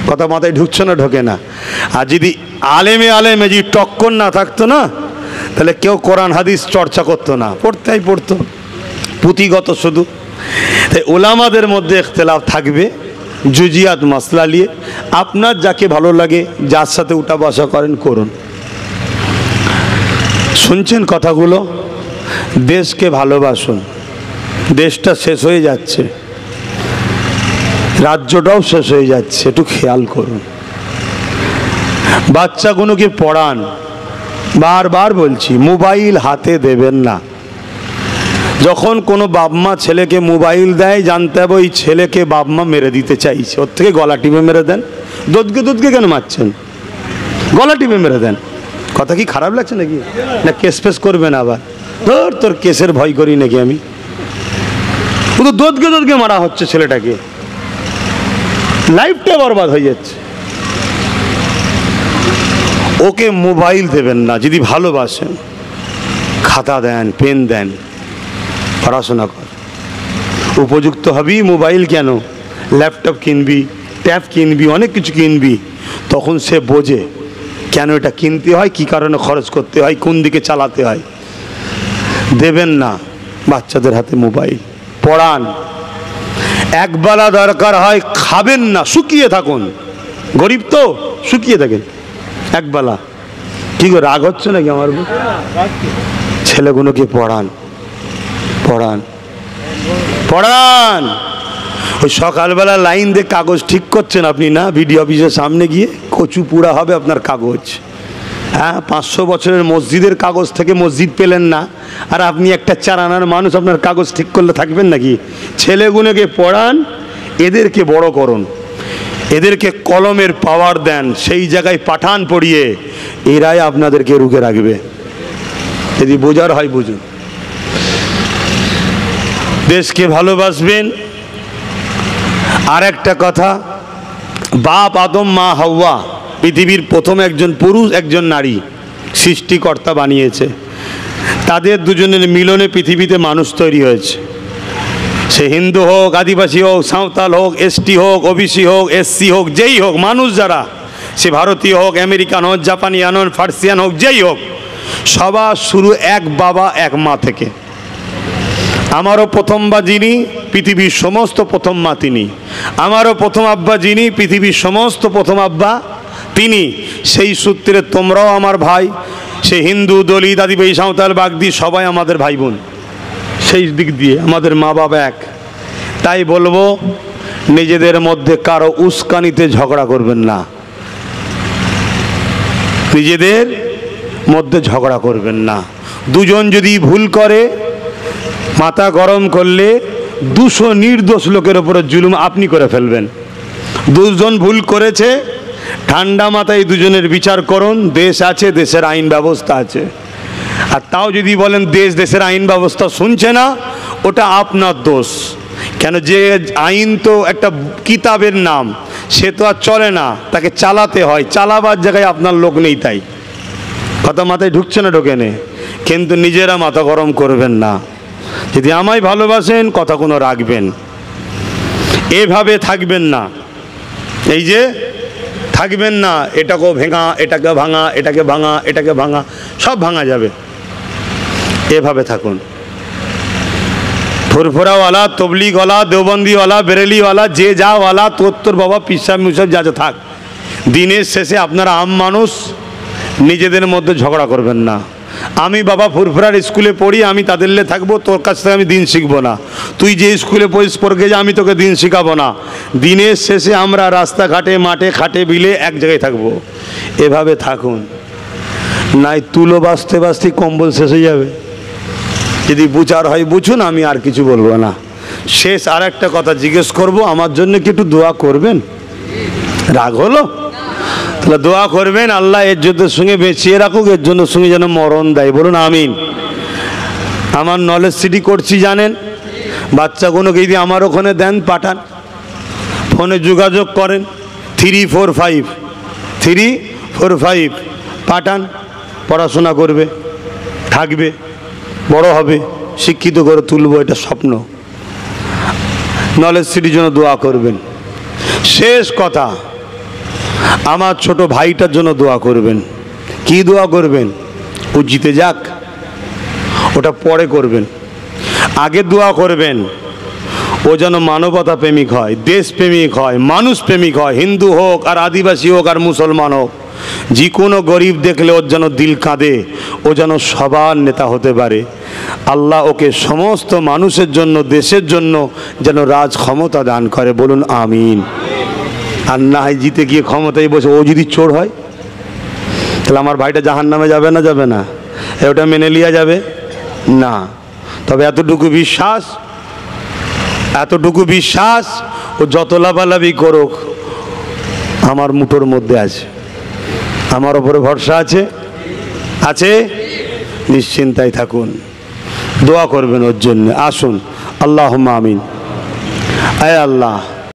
কথা মাথায় ঢুকছে না? ঢোকে না। আর যদি আলেমে আলেমে যদি টক্কর না থাকতো না, তাহলে কেউ কোরআন হাদিস চর্চা করতো না, পড়তেই পড়তো পুঁথিগত শুধু। তাই ওলামাদের মধ্যে ইখতিলাফ থাকবে, জুজিয়াত মাসলা নিয়ে। আপনার যাকে ভালো লাগে, যার সাথে উঠা বসা করেন করুন। শুনছেন কথাগুলো? দেশকে ভালোবাসুন। দেশটা শেষ হয়ে যাচ্ছে, রাজ্যটাও শেষ হয়ে যাচ্ছে, একটু খেয়াল করুন। বাচ্চাগুলোকে পড়ান। বারবার বলছি, মোবাইল হাতে দেবেন না। যখন কোনো বাপমা ছেলেকে মোবাইল দেয়, জানতে হবে ওই ছেলেকে বাপমা মেরে দিতে চাইছে। ওর থেকে গলা টিপে মেরে দেন। দুধকে কেন মারছেন? গলা টিপে মেরে দেন। কথা কি খারাপ লাগছে নাকি? না কেস ফেস করবেন আবার? তোর কেসের ভয় করি নাকি আমি? শুধু দুধকে মারা হচ্ছে ছেলেটাকে, লাইফটা বরবাদ হয়ে যাচ্ছে। ওকে মোবাইল দেবেন না। যদি ভালোবাসেন, খাতা দেন, পেন দেন, পড়াশোনা কর। উপযুক্ত হবি মোবাইল, কেন ল্যাপটপ কিনবি, ট্যাব কিনবি, অনেক কিছু কিনবি। তখন সে বোঝে কেন এটা কিনতে হয়, কি কারণে খরচ করতে হয়, কোন দিকে চালাতে হয়। দেবেন না বাচ্চাদের হাতে মোবাইল। পড়ান। একবেলা দরকার হয় খাবেন না, শুকিয়ে থাকুন। গরিব তো শুকিয়ে থাকেন একবেলা। কি করে রাগ হচ্ছে নাকি আমার? ছেলেগুলোকে পড়ান, পড়ান, পড়ান। ওই সকালবেলা লাইন দিয়ে কাগজ ঠিক করছেন আপনি না, বিডিও অফিসের সামনে গিয়ে কচু পুরা হবে আপনার কাগজ। হ্যাঁ, 500 বছরের মসজিদের কাগজ থেকে মসজিদ পেলেন না, আর আপনি একটা 4 আনার মানুষ আপনার কাগজ ঠিক করলে থাকবেন নাকি? ছেলেগুলোকে পড়ান, এদেরকে বড় করুন, এদেরকে কলমের পাওয়ার দেন, সেই জায়গায় পাঠান পড়িয়ে, এরাই আপনাদেরকে রুখে রাখবে। যদি বোঝার হয় বুঝুন। দেশকে ভালোবাসবেন। আর একটা কথা, বাপ আদম, মা হাওয়া, পৃথিবীর প্রথম একজন পুরুষ একজন নারী সৃষ্টিকর্তা বানিয়েছে। তাদের দুজনের মিলনে পৃথিবীতে মানুষ তৈরি হয়েছে। সে হিন্দু হোক, আদিবাসী হোক, সাঁওতাল হোক, এসটি হোক, ওবিসি হোক, এসসি হোক, যেই হোক, মানুষ যারা, সে ভারতীয় হোক, আমেরিকান হোক, জাপানিয়ান হোক, ফার্সিয়ান হোক, যেই হোক, সবার শুরু এক বাবা এক মা থেকে। আমারও প্রথম বা যিনি, পৃথিবীর সমস্ত প্রথম মা তিনি। আমারও প্রথম আব্বা যিনি, পৃথিবীর সমস্ত প্রথম আব্বা তিনি। সেই সূত্রে তোমরাও আমার ভাই। সে হিন্দু, দলিত, আদিবাসী, সাঁওতাল, বাগদি, সবাই আমাদের ভাই বোন। সেই দিক দিয়ে আমাদের মা বাবা এক। তাই বলবো, নিজেদের মধ্যে কারো উস্কানিতে ঝগড়া করবেন না। নিজেদের মধ্যে ঝগড়া করবেন না। দুজন যদি ভুল করে, মাথা গরম করলে 200 নির্দোষ লোকের উপরে জুলুম আপনি করে ফেলবেন। দুজন ভুল করেছে, ঠান্ডা মাথায় দুজনের বিচার করুন। দেশ আছে, দেশের আইন ব্যবস্থা আছে। আর তাও যদি বলেন দেশের আইন ব্যবস্থা শুনছে না, ওটা আপনার দোষ। কেন, যে আইন তো একটা কিতাবের নাম, সে তো আর চলে না, তাকে চালাতে হয়। চালাবার জায়গায় আপনার লোক নেই, তাই কথা মাথায় ঢুকছে না? ঢোকে নে। কিন্তু নিজেরা মাথা গরম করবেন না। যদি আমায় ভালোবাসেন, কথা কোনো রাখবেন, এভাবে থাকবেন না। এই যে থাকবেন না, এটাকেও ভেঙা, এটাকে ভাঙা, এটাকে ভাঙা, এটাকে ভাঙা, সব ভাঙা যাবে। এভাবে থাকুন। ফুরফুরাওয়ালা, তবলিগওয়ালা, দেওবন্দিওয়ালা, বেরেলিওয়ালা, যে যাওয়ালা, তোর বাবা পিসাব মুসাব যা যা থাক, দিনের শেষে আপনারা আম মানুষ, নিজেদের মধ্যে ঝগড়া করবেন না। আমি বাবা ফুরফুরার স্কুলে পড়ি, আমি তাদের লে থাকবো, তোর কাছ থেকে আমি দিন শিখবো না। তুই যে স্কুলে পড়িস পড়কে যা, আমি তোকে দিন শিখাবো না। দিনের শেষে আমরা রাস্তাঘাটে, মাঠে, খাটে, বিলে এক জায়গায় থাকবো। এভাবে থাকুন, নাই তুলো বাঁচতে বাঁচতে কম্বল শেষ হয়ে যাবে। যদি বুঝার হয় বুঝুন, আমি আর কিছু বলবো না। শেষ আর একটা কথা জিজ্ঞেস করব, আমার জন্য কি একটু দোয়া করবেন? রাগ হলো? তাহলে দোয়া করবেন, আল্লাহ এর যুদ্ধের সঙ্গে বেঁচিয়ে রাখুক, এর জন্য সঙ্গে যেন মরণ দেয়। বলুন আমিন। আমার নলেজ সিটি করছি জানেন, বাচ্চাগুলোকে যদি আমার ওখানে দেন, পাঠান, ফোনে যোগাযোগ করেন, 345 পাঠান, পড়াশোনা করবে, থাকবে, বড় হবে, শিক্ষিত করে তুলব, এটা স্বপ্ন। নলেজ সিটির জন্য দোয়া করবেন। শেষ কথা, আমার ছোট ভাইটার জন্য দোয়া করবেন। কি দোয়া করবেন? ও জিতে যাক, ওটা পরে করবেন। আগে দোয়া করবেন ও যেন মানবতা প্রেমিক হয়, দেশ প্রেমিক হয়, মানুষ প্রেমিক হয়, হিন্দু হোক আর আদিবাসী হোক আর মুসলমান হোক। যে কোনো গরিব দেখলে ওর যেন দিল কাঁদে, ও যেন সবার নেতা হতে পারে। আল্লাহ ওকে সমস্ত মানুষের জন্য, দেশের জন্য যেন রাজ ক্ষমতা দান করে। বলুন আমিন। আর না হয় জিতে গিয়ে ক্ষমতায় বসে ও যদি চোর হয়, তাহলে আমার ভাইটা জাহান্নামে যাবে না? যাবে না? ওটা মেনে লিয়া যাবে না। তবে এতটুকু বিশ্বাস, ও যত লাভালাভি করুক, আমার মুঠোর মধ্যে আছে, আমার ওপরে ভরসা আছে। নিশ্চিন্তায় থাকুন, দোয়া করবেন ওর জন্য। আসুন, আল্লাহুম্মা আমিন। আয় আল্লাহ,